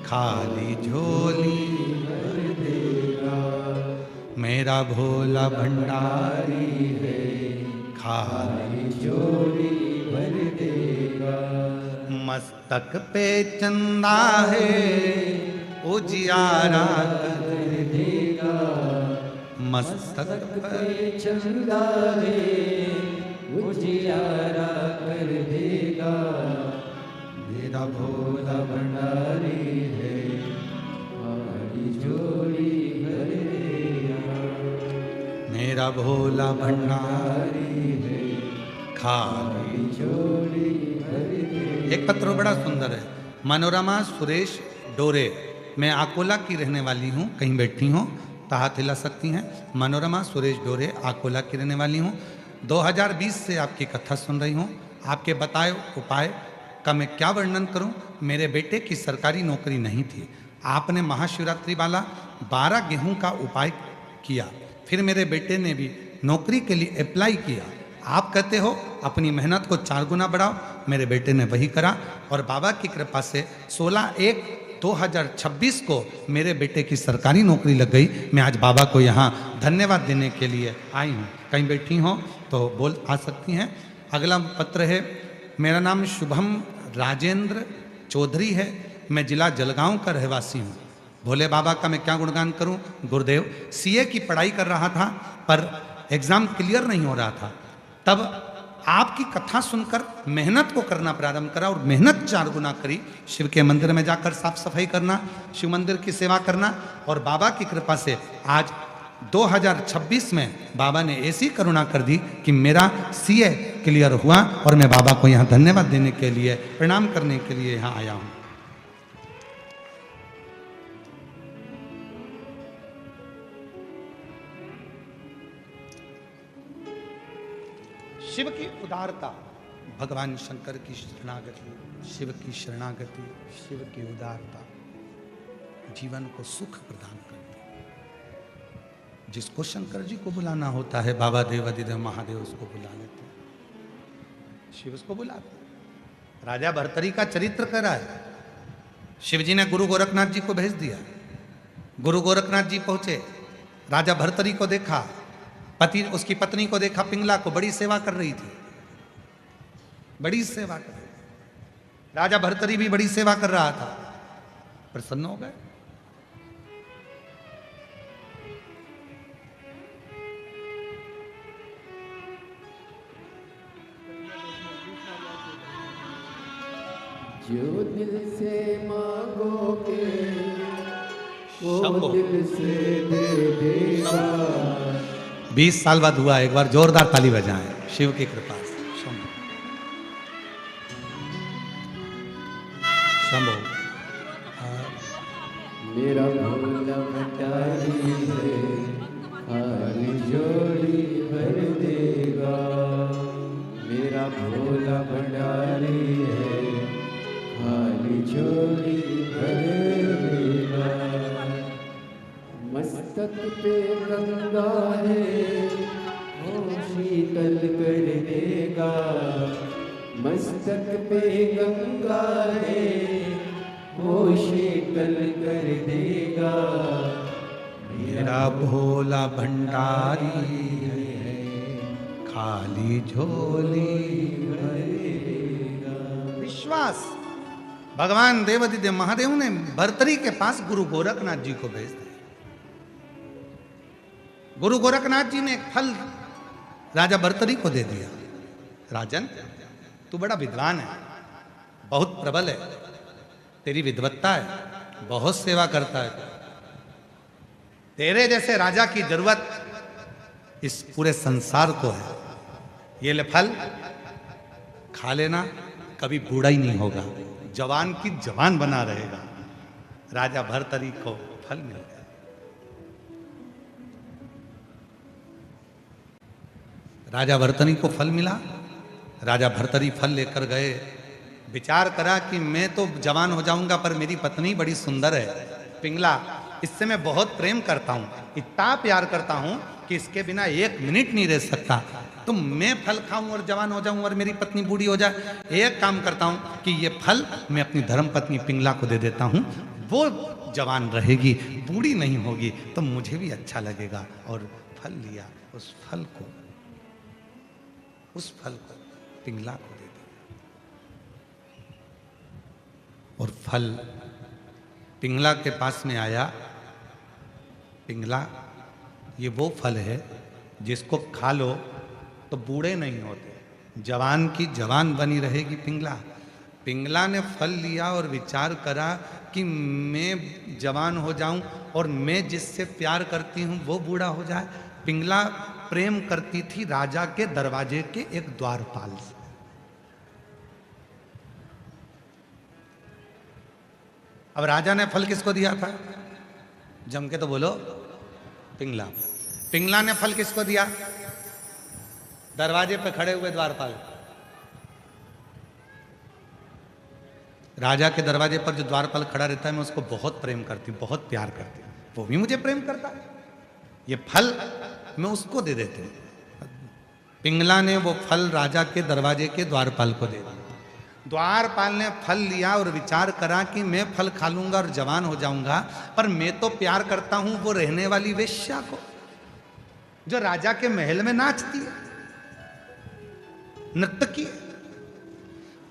खाली झोली भर देगा। मेरा भोला भंडारी है, खाली झोली भर देगा। मस्तक पे चंदा है, उजियारा कर देगा। मस्तक पे चंदा है, उजियारा कर देगा। मेरा भोला भंडारी है, खाली झोली भर देगा। मेरा भोला भंडारी है, खाली झोली भर देगा। एक पत्र बड़ा सुंदर है। मनोरमा सुरेश डोरे, मैं आकोला की रहने वाली हूँ, कहीं बैठी हूँ तो हाथ हिला सकती हैं। मनोरमा सुरेश डोरे, आकोला की रहने वाली हूँ। 2020 से आपकी कथा सुन रही हूँ। आपके बताए उपाय का मैं क्या वर्णन करूं। मेरे बेटे की सरकारी नौकरी नहीं थी। आपने महाशिवरात्रि वाला 12 गेहूं का उपाय किया, फिर मेरे बेटे ने भी नौकरी के लिए अप्लाई किया। आप कहते हो अपनी मेहनत को 4 गुना बढ़ाओ, मेरे बेटे ने वही करा और बाबा की कृपा से 16/1/2026 को मेरे बेटे की सरकारी नौकरी लग गई। मैं आज बाबा को यहाँ धन्यवाद देने के लिए आई हूँ। कहीं बैठी हो तो बोल आ सकती हैं। अगला पत्र है। मेरा नाम शुभम राजेंद्र चौधरी है, मैं जिला जलगांव का रहवासी हूँ। भोले बाबा का मैं क्या गुणगान करूँ। गुरुदेव, सीए की पढ़ाई कर रहा था पर एग्जाम क्लियर नहीं हो रहा था, तब आपकी कथा सुनकर मेहनत को करना प्रारंभ करा और मेहनत 4 गुना करी। शिव के मंदिर में जाकर साफ सफाई करना, शिव मंदिर की सेवा करना और बाबा की कृपा से आज 2026 में बाबा ने ऐसी करुणा कर दी कि मेरा सीए क्लियर हुआ और मैं बाबा को यहाँ धन्यवाद देने के लिए, प्रणाम करने के लिए यहाँ आया हूँ। शिव की उदारता, भगवान शंकर की शरणागति, शिव की शरणागति, शिव की उदारता जीवन को सुख प्रदान करती है। जिसको शंकर जी को बुलाना होता है, बाबा देवादिदेव महादेव उसको बुला लेते हैं, शिव उसको बुलाते हैं। राजा भर्तरी का चरित्र कह रहा है। शिव जी ने गुरु गोरखनाथ जी को भेज दिया। गुरु गोरखनाथ जी पहुंचे, राजा भर्तरी को देखा, पति उसकी पत्नी को देखा, पिंगला को, बड़ी सेवा कर रही थी, बड़ी सेवा कर रही थी। राजा भर्तरी भी बड़ी सेवा कर रहा था, प्रसन्न हो गए। जो दिल से मांगोगे वो दिल से दे देगा। 20 साल बाद हुआ, एक बार जोरदार ताली बजाएं शिव की कृपा से। शंभो मेरा भोला भंडारी है, हारी जोड़ी भर देगा। मेरा भोला भंडारी है, हारी जोड़ी भर देगा। मस्तक पे गंगा है, वो शीतल कर देगा। मस्तक पे गंगा है, वो शीतल कर देगा। मेरा भोला भंडारी है, खाली झोली भरेगा। विश्वास भगवान देवादिदेव महादेव ने भर्तरी के पास गुरु गोरखनाथ जी को भेज दिया। गुरु गोरखनाथ जी ने एक फल राजा भर्तरी को दे दिया। राजन, तू बड़ा विद्वान है, बहुत प्रबल है, तेरी विद्वत्ता है, बहुत सेवा करता है, तेरे जैसे राजा की जरूरत इस पूरे संसार को है। ये ले फल, खा लेना, कभी बूढ़ा ही नहीं होगा, जवान की जवान बना रहेगा। राजा भर्तरी को फल मिल गया। राजा भर्तरी को फल मिला। राजा भर्तरी फल लेकर गए, विचार करा कि मैं तो जवान हो जाऊंगा पर मेरी पत्नी बड़ी सुंदर है, पिंगला, इससे मैं बहुत प्रेम करता हूँ, इतना प्यार करता हूँ कि इसके बिना 1 मिनट नहीं रह सकता। तो मैं फल खाऊं और जवान हो जाऊं और मेरी पत्नी बूढ़ी हो जाए। एक काम करता हूं कि ये फल मैं अपनी धर्म पत्नी पिंगला को दे देता हूं, वो जवान रहेगी, बूढ़ी नहीं होगी, तो मुझे भी अच्छा लगेगा। और फल लिया, उस फल को पिंगला को दे दिया। और फल पिंगला के पास में आया। पिंगला, ये वो फल है जिसको खा लो तो बूढ़े नहीं होते, जवान की जवान बनी रहेगी पिंगला। पिंगला ने फल लिया और विचार करा कि मैं जवान हो जाऊं और मैं जिससे प्यार करती हूं वो बूढ़ा हो जाए। पिंगला प्रेम करती थी राजा के दरवाजे के एक द्वारपाल से। अब राजा ने फल किसको दिया था? जम के तो बोलो, पिंगला। पिंगला ने फल किसको दिया? दरवाजे पे खड़े हुए द्वारपाल। राजा के दरवाजे पर जो द्वारपाल खड़ा रहता है, मैं उसको बहुत प्रेम करती हूँ, बहुत प्यार करती हूँ, वो भी मुझे प्रेम करता है। ये फल मैं उसको दे देती हूँ। पिंगला ने वो फल राजा के दरवाजे के द्वारपाल को दे दिया। द्वारपाल ने फल लिया और विचार करा कि मैं फल खा लूंगा और जवान हो जाऊंगा, पर मैं तो प्यार करता हूं वो रहने वाली वेश्या को, जो राजा के महल में नाचती है, नर्तकी है,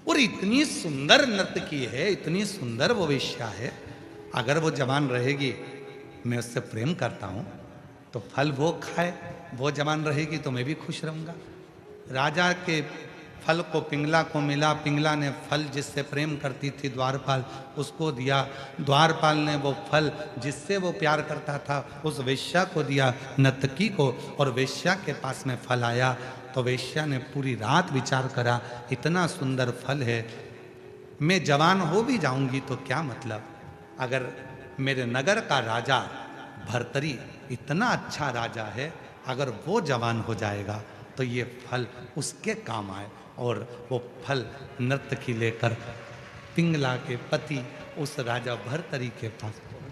और इतनी सुंदर नर्तकी है, इतनी सुंदर वो वेश्या है। अगर वो जवान रहेगी, मैं उससे प्रेम करता हूं, तो फल वो खाए, वो जवान रहेगी तो मैं भी खुश रहूंगा। राजा के फल को पिंगला को मिला। पिंगला ने फल जिससे प्रेम करती थी द्वारपाल, उसको दिया। द्वारपाल ने वो फल जिससे वो प्यार करता था उस वेश्या को दिया, नर्तकी को। और वेश्या के पास में फल आया तो वेश्या ने पूरी रात विचार करा, इतना सुंदर फल है, मैं जवान हो भी जाऊंगी तो क्या मतलब, अगर मेरे नगर का राजा भर्तरी इतना अच्छा राजा है, अगर वो जवान हो जाएगा तो ये फल उसके काम आए। और वो फल नर्तकी लेकर पिंगला के पति उस राजा भर्तरी के पास पहुंच गए।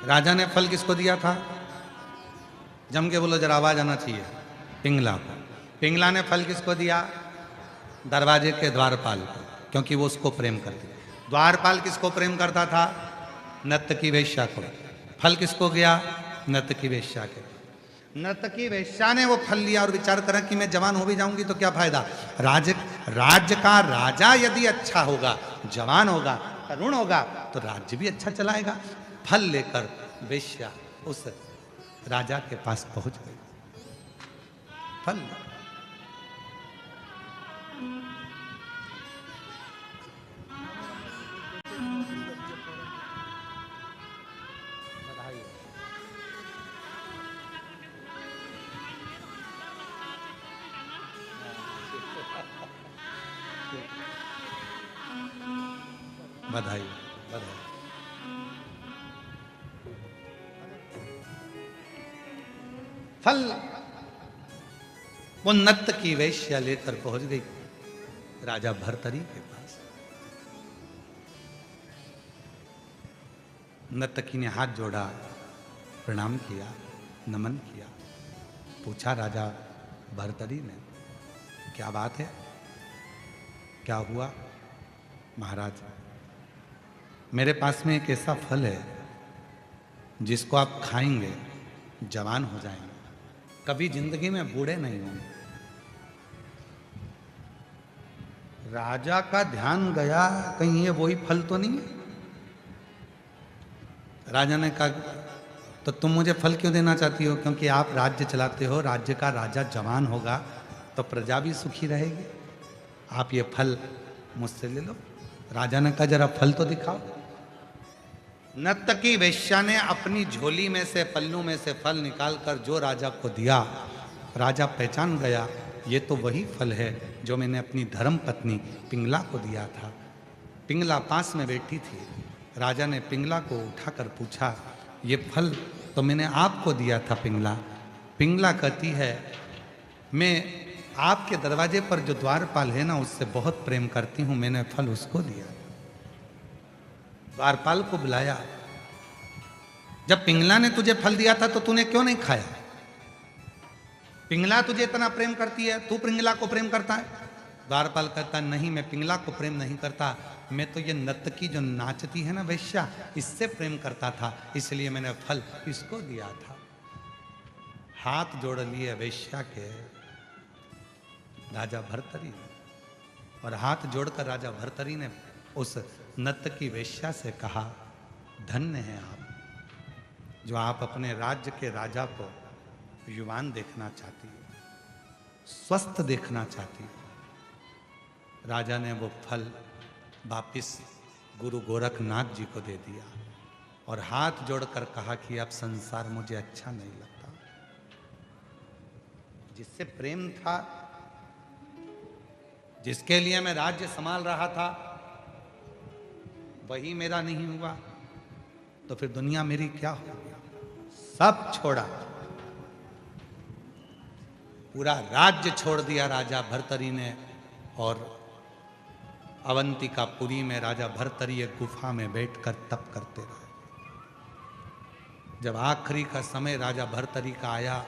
राजा ने फल किसको दिया था? जम के बोलो, जरा आवाज आना चाहिए। पिंगला को। पिंगला ने फल किसको दिया? दरवाजे के द्वारपाल को, क्योंकि वो उसको प्रेम करती। द्वारपाल किसको प्रेम करता था? नर्तकी वेश्या को। फल किसको गया? नर्तकी वेश्या के। नर्तकी वेश्या ने वो फल लिया और विचार करा कि मैं जवान हो भी जाऊंगी तो क्या फायदा, राज्य का राजा यदि अच्छा होगा, जवान होगा, तरुण होगा, तो राज्य भी अच्छा चलाएगा। फल लेकर वेश्या उस राजा के पास पहुंच गई। फल बधाई बधाई। फल वो नर्तकी वेश्या लेकर पहुंच गई राजा भर्तरी के पास। नर्तकी ने हाथ जोड़ा, प्रणाम किया, नमन किया। पूछा राजा भर्तरी ने, क्या बात है, क्या हुआ? महाराज, मेरे पास में एक ऐसा फल है जिसको आप खाएंगे जवान हो जाएंगे, कभी जिंदगी में बूढ़े नहीं होंगे। राजा का ध्यान गया, कहीं ये वही फल तो नहीं है। राजा ने कहा, तो तुम मुझे फल क्यों देना चाहती हो? क्योंकि आप राज्य चलाते हो, राज्य का राजा जवान होगा तो प्रजा भी सुखी रहेगी, आप ये फल मुझसे ले लो। राजा ने कहा, जरा फल तो दिखाओ। नर्तकी वेश्या ने अपनी झोली में से, पल्लू में से फल निकालकर जो राजा को दिया, राजा पहचान गया, ये तो वही फल है जो मैंने अपनी धर्म पत्नी पिंगला को दिया था। पिंगला पास में बैठी थी। राजा ने पिंगला को उठाकर पूछा, ये फल तो मैंने आपको दिया था पिंगला। पिंगला कहती है, मैं आपके दरवाजे पर जो द्वारपाल है ना, उससे बहुत प्रेम करती हूँ, मैंने फल उसको दिया। द्वारपाल को बुलाया, जब पिंगला ने तुझे फल दिया था तो तूने क्यों नहीं खाया? पिंगला तुझे इतना प्रेम करती है, तू पिंगला को प्रेम करता है? द्वारपाल कहता, नहीं, मैं पिंगला को प्रेम नहीं करता, मैं तो ये नर्तकी जो नाचती है ना वेश्या, इससे प्रेम करता था, इसलिए मैंने फल इसको दिया था। हाथ जोड़ लिए वेश्या के राजा भर्तरी, और हाथ जोड़कर राजा भर्तरी ने उस नर्तकी वेश्या से कहा, धन्य हैं आप जो आप अपने राज्य के राजा को युवान देखना चाहती हो, स्वस्थ देखना चाहती हो। राजा ने वो फल वापिस गुरु गोरखनाथ जी को दे दिया और हाथ जोड़कर कहा कि अब संसार मुझे अच्छा नहीं लगता। जिससे प्रेम था, जिसके लिए मैं राज्य संभाल रहा था, वही मेरा नहीं हुआ तो फिर दुनिया मेरी क्या हो गया। सब छोड़ा, पूरा राज्य छोड़ दिया राजा भर्तरी ने। और अवंतिकापुरी में राजा भर्तरी एक गुफा में बैठकर तप करते रहे। जब आखिरी का समय राजा भर्तरी का आया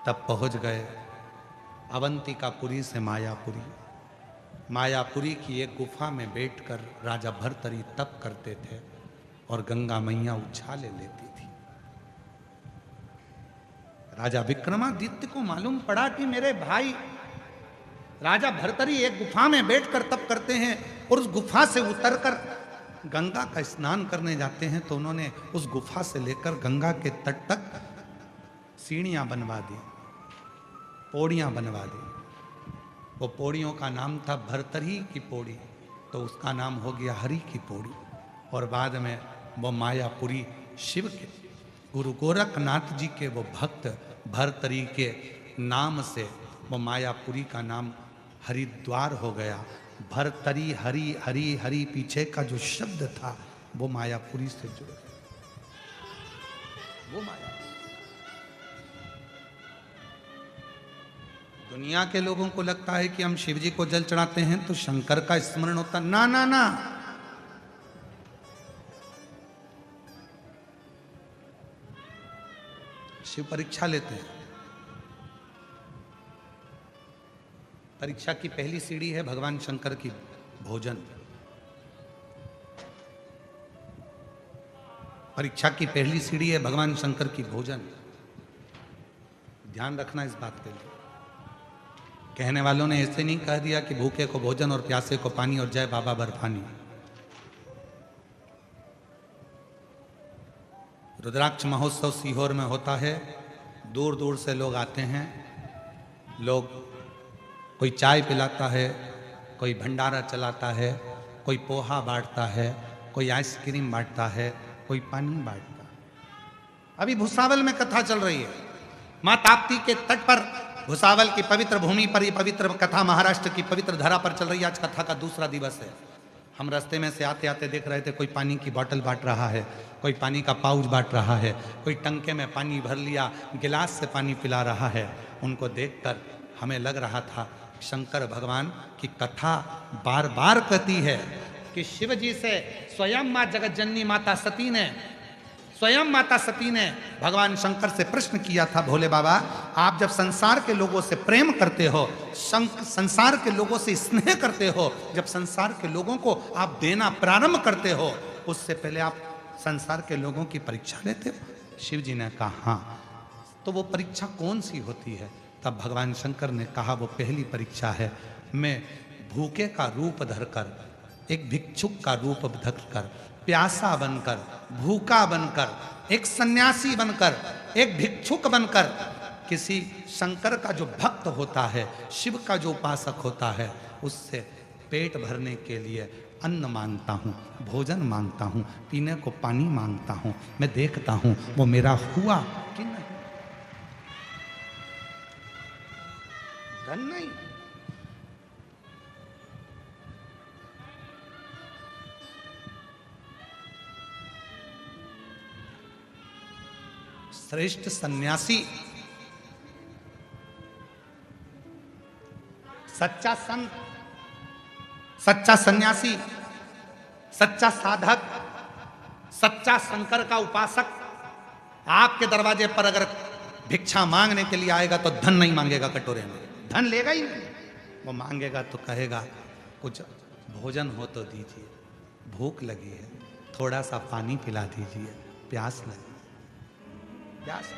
तब पहुंच गए अवंतिकापुरी से मायापुरी। मायापुरी की एक गुफा में बैठकर राजा भर्तरी तप करते थे और गंगा मैया उछाले लेती थी। राजा विक्रमादित्य को मालूम पड़ा कि मेरे भाई राजा भर्तरी एक गुफा में बैठकर तप करते हैं और उस गुफा से उतरकर गंगा का स्नान करने जाते हैं, तो उन्होंने उस गुफा से लेकर गंगा के तट तक सीढ़ियां बनवा दी, पौड़ियां बनवा दी। वो पौड़ियों का नाम था भर्तरी की पौड़ी, तो उसका नाम हो गया हरि की पौड़ी। और बाद में वो मायापुरी शिव के गुरु गोरखनाथ जी के वो भक्त भर्तरी के नाम से वो मायापुरी का नाम हरिद्वार हो गया। भर्तरी हरि हरि हरि पीछे का जो शब्द था वो मायापुरी से जुड़ गया। वो माया दुनिया के लोगों को लगता है कि हम शिव जी को जल चढ़ाते हैं तो शंकर का स्मरण होता। ना ना ना, शिव परीक्षा लेते हैं। परीक्षा की पहली सीढ़ी है भगवान शंकर की भोजन। परीक्षा की पहली सीढ़ी है भगवान शंकर की भोजन। ध्यान रखना इस बात के लिए। कहने वालों ने ऐसे नहीं कह दिया कि भूखे को भोजन और प्यासे को पानी और जय बाबा बर्फानी। रुद्राक्ष महोत्सव सीहोर में होता है। दूर दूर से लोग आते हैं। लोग कोई चाय पिलाता है, कोई भंडारा चलाता है, कोई पोहा बांटता है, कोई आइसक्रीम बांटता है, कोई पानी बांटता है। अभी भुसावल में कथा चल रही है। मां ताप्ती के तट पर भुसावल की पवित्र भूमि पर ये पवित्र कथा महाराष्ट्र की पवित्र धरा पर चल रही है। आज कथा का दूसरा दिवस है। हम रास्ते में से आते आते देख रहे थे कोई पानी की बोतल बांट रहा है, कोई पानी का पाउच बांट रहा है, कोई टंके में पानी भर लिया गिलास से पानी पिला रहा है। उनको देखकर हमें लग रहा था शंकर भगवान की कथा बार बार कहती है कि शिव जी से स्वयं मां जगत जननी माता सती ने भगवान शंकर से प्रश्न किया था, भोले बाबा आप जब संसार के लोगों से प्रेम करते हो, संसार के लोगों से स्नेह करते हो, जब संसार के लोगों को आप देना प्रारंभ करते हो, उससे पहले आप संसार के लोगों की परीक्षा लेते हो? शिव जी ने कहा हाँ। तो वो परीक्षा कौन सी होती है? तब भगवान शंकर ने कहा वो पहली परीक्षा है, मैं भूखे का रूप धरकर, एक भिक्षुक का रूप धरकर, प्यासा बनकर, भूखा बनकर, एक सन्यासी बनकर, एक भिक्षुक बनकर, किसी शंकर का जो भक्त होता है, शिव का जो उपासक होता है, उससे पेट भरने के लिए अन्न मांगता हूँ, भोजन मांगता हूँ, पीने को पानी मांगता हूँ। मैं देखता हूँ वो मेरा हुआ कि नहीं। धन नहीं, श्रेष्ठ सन्यासी, सच्चा संत, सच्चा सन्यासी, सच्चा साधक, सच्चा शंकर का उपासक आपके दरवाजे पर अगर भिक्षा मांगने के लिए आएगा तो धन नहीं मांगेगा कटोरे में, धन लेगा ही नहीं। वो मांगेगा तो कहेगा कुछ भोजन हो तो दीजिए, भूख लगी है, थोड़ा सा पानी पिला दीजिए, प्यास लगी, प्यास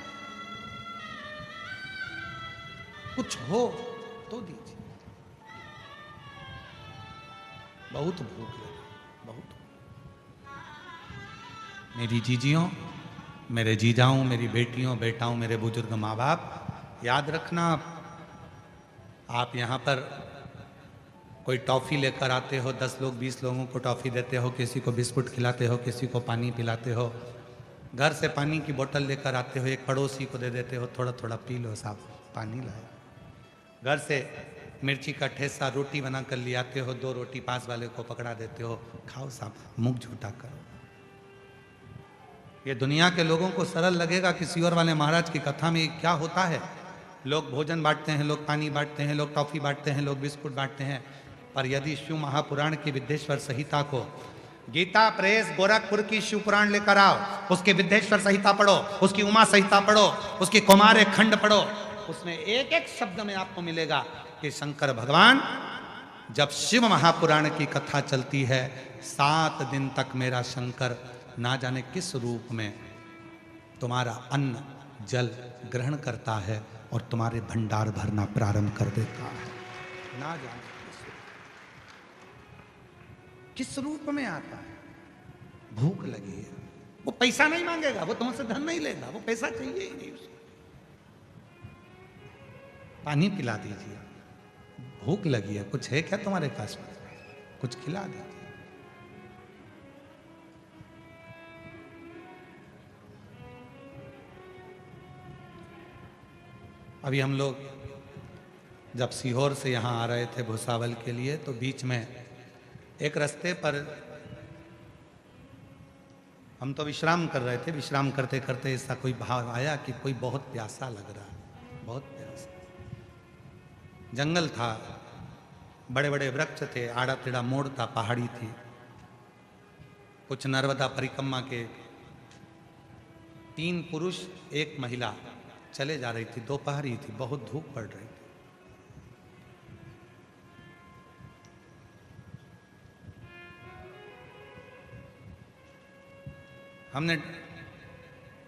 कुछ हो तो दीजिए, बहुत भूख लगी। बहुत। मेरी जीजियों, मेरे जीजाओं, मेरी बेटियों, बेटाओं, मेरे बुजुर्ग माँ बाप, याद रखना, आप यहाँ पर कोई टॉफ़ी लेकर आते हो, 10 लोग 20 लोगों को टॉफ़ी देते हो, किसी को बिस्कुट खिलाते हो, किसी को पानी पिलाते हो, घर से पानी की बोतल लेकर आते हो, एक पड़ोसी को दे देते हो, थोड़ा थोड़ा पी लो साहब, पानी लाए। घर से मिर्ची का ठेसा रोटी बना कर ले आते हो, 2 रोटी पास वाले को पकड़ा देते हो, खाओ साहब, मुंह झूठा करो। ये दुनिया के लोगों को सरल लगेगा कि सियोर वाले महाराज की कथा में क्या होता है। लोग भोजन बांटते हैं, लोग पानी बांटते हैं, लोग टॉफ़ी बांटते हैं, लोग बिस्कुट बांटते हैं। पर यदि शिव महापुराण की विद्येश्वर संहिता को, गीता प्रेस गोरखपुर की शिव पुराण लेकर आओ, उसकी विद्येश्वर संहिता पढ़ो, उसकी उमा संहिता पढ़ो, उसकी कुमार खंड पढ़ो, उसमें एक एक शब्द में आपको मिलेगा कि शंकर भगवान, जब शिव महापुराण की कथा चलती है, 7 दिन तक मेरा शंकर ना जाने किस रूप में तुम्हारा अन्न जल ग्रहण करता है और तुम्हारे भंडार भरना प्रारंभ कर देता है। ना जाने किस रूप में आता है। भूख लगी है, वो पैसा नहीं मांगेगा, वो तुमसे धन नहीं लेगा, वो पैसा चाहिए ही नहीं उसको। पानी पिला दीजिए। भूख लगी है, कुछ है क्या तुम्हारे पास में, कुछ खिला दीजिए। अभी हम लोग जब सीहोर से यहाँ आ रहे थे भुसावल के लिए, तो बीच में एक रास्ते पर हम तो विश्राम कर रहे थे, विश्राम करते करते ऐसा कोई भाव आया कि कोई बहुत प्यासा लग रहा है, बहुत प्यासा। जंगल था, बड़े बड़े वृक्ष थे, आड़ा टेढ़ा मोड़ था, पहाड़ी थी। कुछ नर्मदा परिक्रमा के 3 पुरुष 1 महिला चले जा रही थी, दोपहर ही थी, बहुत धूप पड़ रही थी। हमने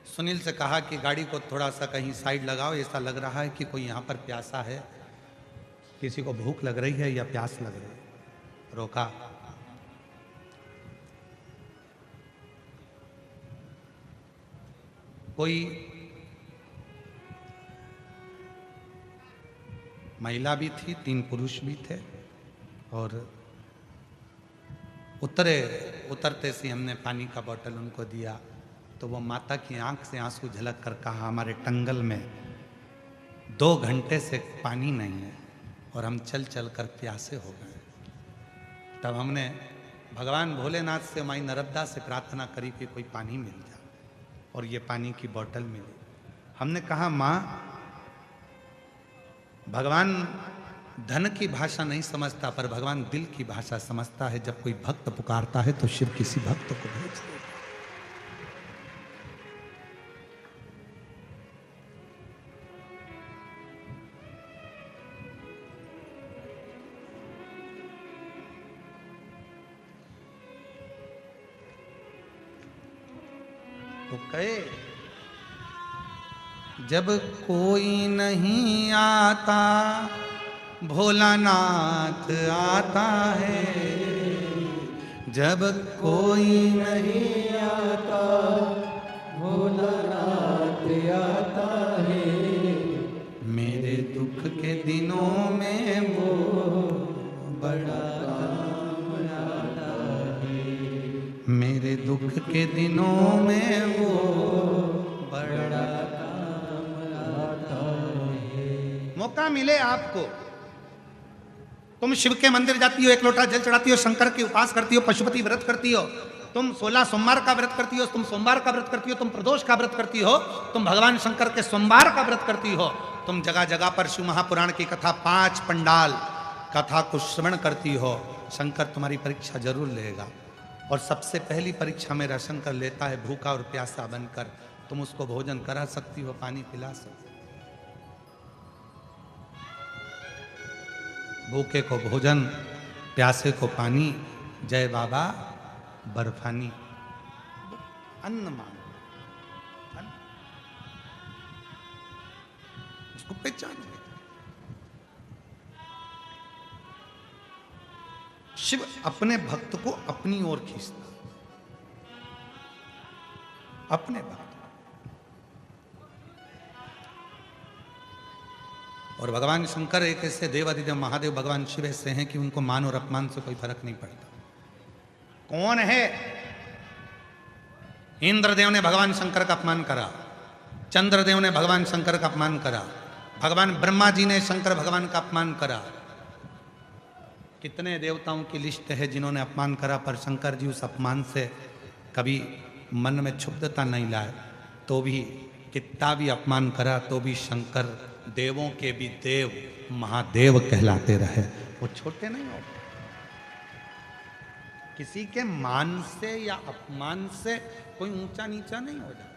सुनील से कहा कि गाड़ी को थोड़ा सा कहीं साइड लगाओ, ऐसा लग रहा है कि कोई यहाँ पर प्यासा है, किसी को भूख लग रही है या प्यास लग रही है। रोका, कोई महिला भी थी, 3 पुरुष भी थे, और उतरते से हमने पानी का बोतल उनको दिया, तो वो माता की आंख से आंसू झलक कर कहा, हमारे टंगल में 2 घंटे से पानी नहीं है और हम चल चल कर प्यासे हो गए। तब हमने भगवान भोलेनाथ से, माई नर्मदा से प्रार्थना करी कि कोई पानी मिल जाए, और ये पानी की बोतल मिली। हमने कहा, माँ, भगवान धन की भाषा नहीं समझता, पर भगवान दिल की भाषा समझता है। जब कोई भक्त पुकारता है तो शिव किसी भक्त को भेज देता। तो कहे, जब कोई नहीं आता भोलानाथ आता है, जब कोई नहीं आता भोलानाथ आता है, मेरे दुख के दिनों में वो बड़ा काम आता है, मेरे दुख के दिनों में वो बड़ा काम आता है। मौका मिले आपको, तुम शिव के मंदिर जाती हो, 1 लोटा जल चढ़ाती हो, शंकर की उपास करती हो, पशुपति व्रत करती हो, तुम 16 सोमवार का व्रत करती हो, तुम सोमवार का व्रत करती हो, तुम प्रदोष का व्रत करती हो, तुम भगवान शंकर के सोमवार का व्रत करती हो, तुम जगह जगह पर शिव महापुराण की कथा 5 पंडाल कथा को श्रवण करती हो, शंकर तुम्हारी परीक्षा जरूर लेगा। और सबसे पहली परीक्षा मेरा शंकर लेता है भूखा और प्यासा बनकर। तुम उसको भोजन करा सकती हो, पानी पिला सकती हो। भूखे को भोजन, प्यासे को पानी, जय बाबा बर्फानी। अन्न मांगो, अन्न। उसको पहचान। शिव अपने भक्त को अपनी ओर खींचता, अपने भक्त। और भगवान शंकर एक ऐसे देव अधिदेव महादेव भगवान शिव ऐसे हैं कि उनको मान और अपमान से कोई फर्क नहीं पड़ता। कौन है? इंद्रदेव ने भगवान शंकर का अपमान करा, चंद्रदेव ने भगवान शंकर का अपमान करा, भगवान ब्रह्मा जी ने शंकर भगवान का अपमान करा। कितने देवताओं की लिस्ट है जिन्होंने अपमान करा, पर शंकर जी उस अपमान से कभी मन में क्षुब्धता नहीं लाए। तो भी कितना भी अपमान करा तो भी शंकर देवों के भी देव महादेव कहलाते रहे। वो छोटे नहीं हो, किसी के मान से या अपमान से कोई ऊंचा नीचा नहीं हो जाता।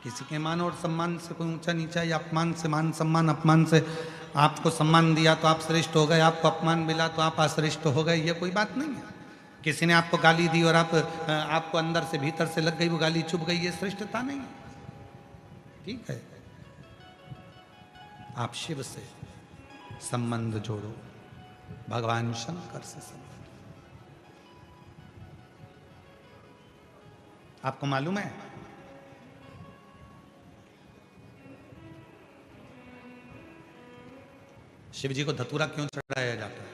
किसी के मान और सम्मान से कोई ऊंचा नीचा या अपमान से मान सम्मान, अपमान से आपको सम्मान दिया तो आप श्रेष्ठ हो गए, आपको अपमान मिला तो आप अश्रेष्ठ हो गए, ये कोई बात नहीं है। किसी ने आपको गाली दी और आपको अंदर से भीतर से लग गई, वो गाली चुभ गई, ये श्रेष्ठता नहीं है। ठीक है, आप शिव से संबंध जोड़ो, भगवान शंकर से संबंध। आपको मालूम है शिव जी को धतूरा क्यों चढ़ाया जाता है?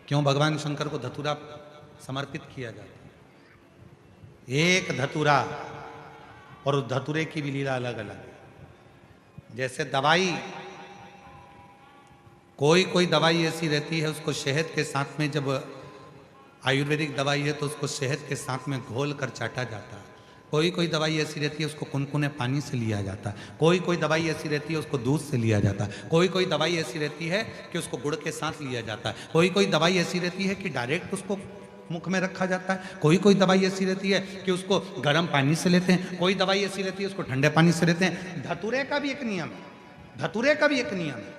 क्यों भगवान शंकर को धतूरा समर्पित किया जाता है? एक धतूरा और उस धतूरे की भी लीला अलग अलग है। जैसे दवाई, कोई दवाई ऐसी रहती है उसको शहद के साथ में, जब आयुर्वेदिक दवाई है तो उसको शहद के साथ में घोल कर चाटा जाता है। कोई दवाई ऐसी रहती है उसको कुनकुने पानी से लिया जाता है। कोई दवाई ऐसी रहती है उसको दूध से लिया जाता है। कोई दवाई ऐसी रहती है कि उसको गुड़ के साथ लिया जाता है। कोई दवाई ऐसी रहती है कि डायरेक्ट उसको मुख में रखा जाता है। कोई दवाई ऐसी रहती है कि उसको गर्म पानी से लेते हैं। कोई दवाई ऐसी रहती है उसको ठंडे पानी से लेते हैं। धतूरे का भी एक नियम है, धतूरे का भी एक नियम है।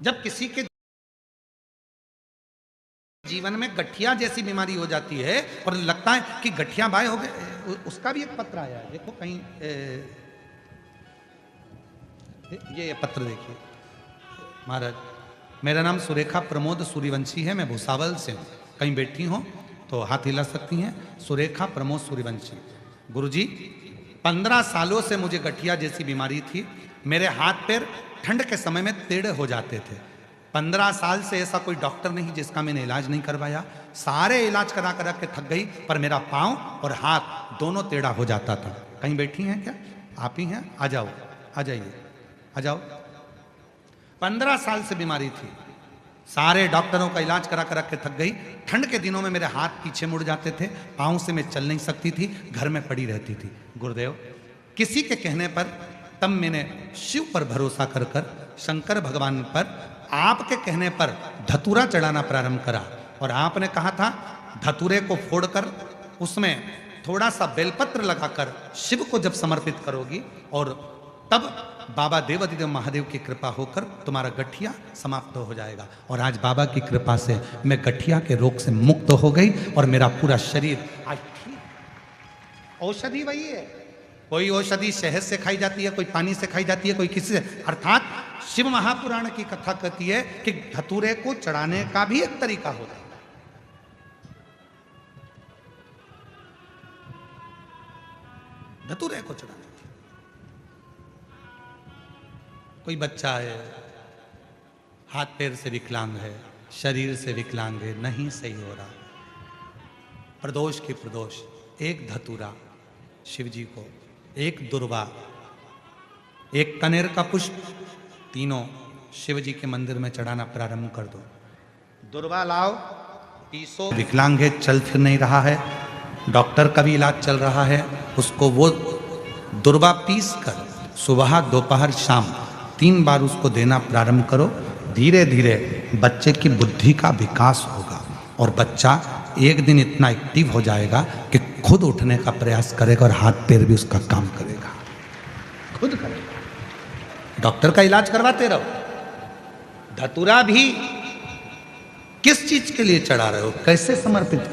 जब किसी के जीवन में गठिया जैसी बीमारी हो जाती है और लगता है कि गठिया बाय हो गए, उसका भी एक पत्र आया है। देखो कहीं ये पत्र देखिए। महाराज, मेरा नाम सुरेखा प्रमोद सूर्यवंशी है, मैं भूसावल से हूँ। कहीं बैठी हो तो हाथ हिला सकती हैं। सुरेखा प्रमोद सूर्यवंशी। गुरुजी, 15 सालों से मुझे गठिया जैसी बीमारी थी। मेरे हाथ पैर ठंड के समय में टेढ़े हो जाते थे। 15 साल से ऐसा कोई डॉक्टर नहीं जिसका मैंने इलाज नहीं करवाया। सारे इलाज करा के थक गई, पर मेरा पाँव और हाथ दोनों टेढ़ा हो जाता था। कहीं बैठी हैं क्या? आप ही हैं? आ जाओ, आ जाइए, आ जाओ। 15 साल से बीमारी थी, सारे डॉक्टरों का इलाज करा के थक गई। ठंड के दिनों में मेरे हाथ पीछे मुड़ जाते थे, पाँव से मैं चल नहीं सकती थी, घर में पड़ी रहती थी। गुरुदेव, किसी के कहने पर तब मैंने शिव पर भरोसा कर शंकर भगवान पर आपके कहने पर धतूरा चढ़ाना प्रारंभ करा। और आपने कहा था धतूरे को फोड़कर उसमें थोड़ा सा बेलपत्र लगाकर शिव को जब समर्पित करोगी और तब बाबा देवाधिदेव महादेव की कृपा होकर तुम्हारा गठिया समाप्त हो जाएगा। और आज बाबा की कृपा से मैं गठिया के रोग से मुक्त हो गई और मेरा पूरा शरीर आज ठीक। औषधि वही है। कोई औषधि शहद से खाई जाती है, कोई पानी से खाई जाती है, कोई किसी से। अर्थात शिव महापुराण की कथा कहती है कि धतूरे को चढ़ाने का भी एक तरीका होता है। धतूरे को चढ़ाने, कोई बच्चा है, हाथ पैर से विकलांग है, शरीर से विकलांग है, नहीं सही हो रहा, प्रदोष की प्रदोष, एक धतूरा शिव जी को, एक दुर्वा, एक कनेर का पुष्प, तीनों शिव जी के मंदिर में चढ़ाना प्रारंभ कर दो। दुर्वा लाओ, पीसो। विकलांग है, चल फिर नहीं रहा है, डॉक्टर का भी इलाज चल रहा है, उसको वो दुर्वा पीस कर सुबह दोपहर शाम 3 बार उसको देना प्रारंभ करो। धीरे धीरे बच्चे की बुद्धि का विकास होगा और बच्चा एक दिन इतना एक्टिव हो जाएगा कि खुद उठने का प्रयास करेगा और हाथ पैर भी उसका काम करेगा, खुद करेगा। डॉक्टर का इलाज करवाते रहो। धतूरा भी किस चीज के लिए चढ़ा रहे हो, कैसे समर्पित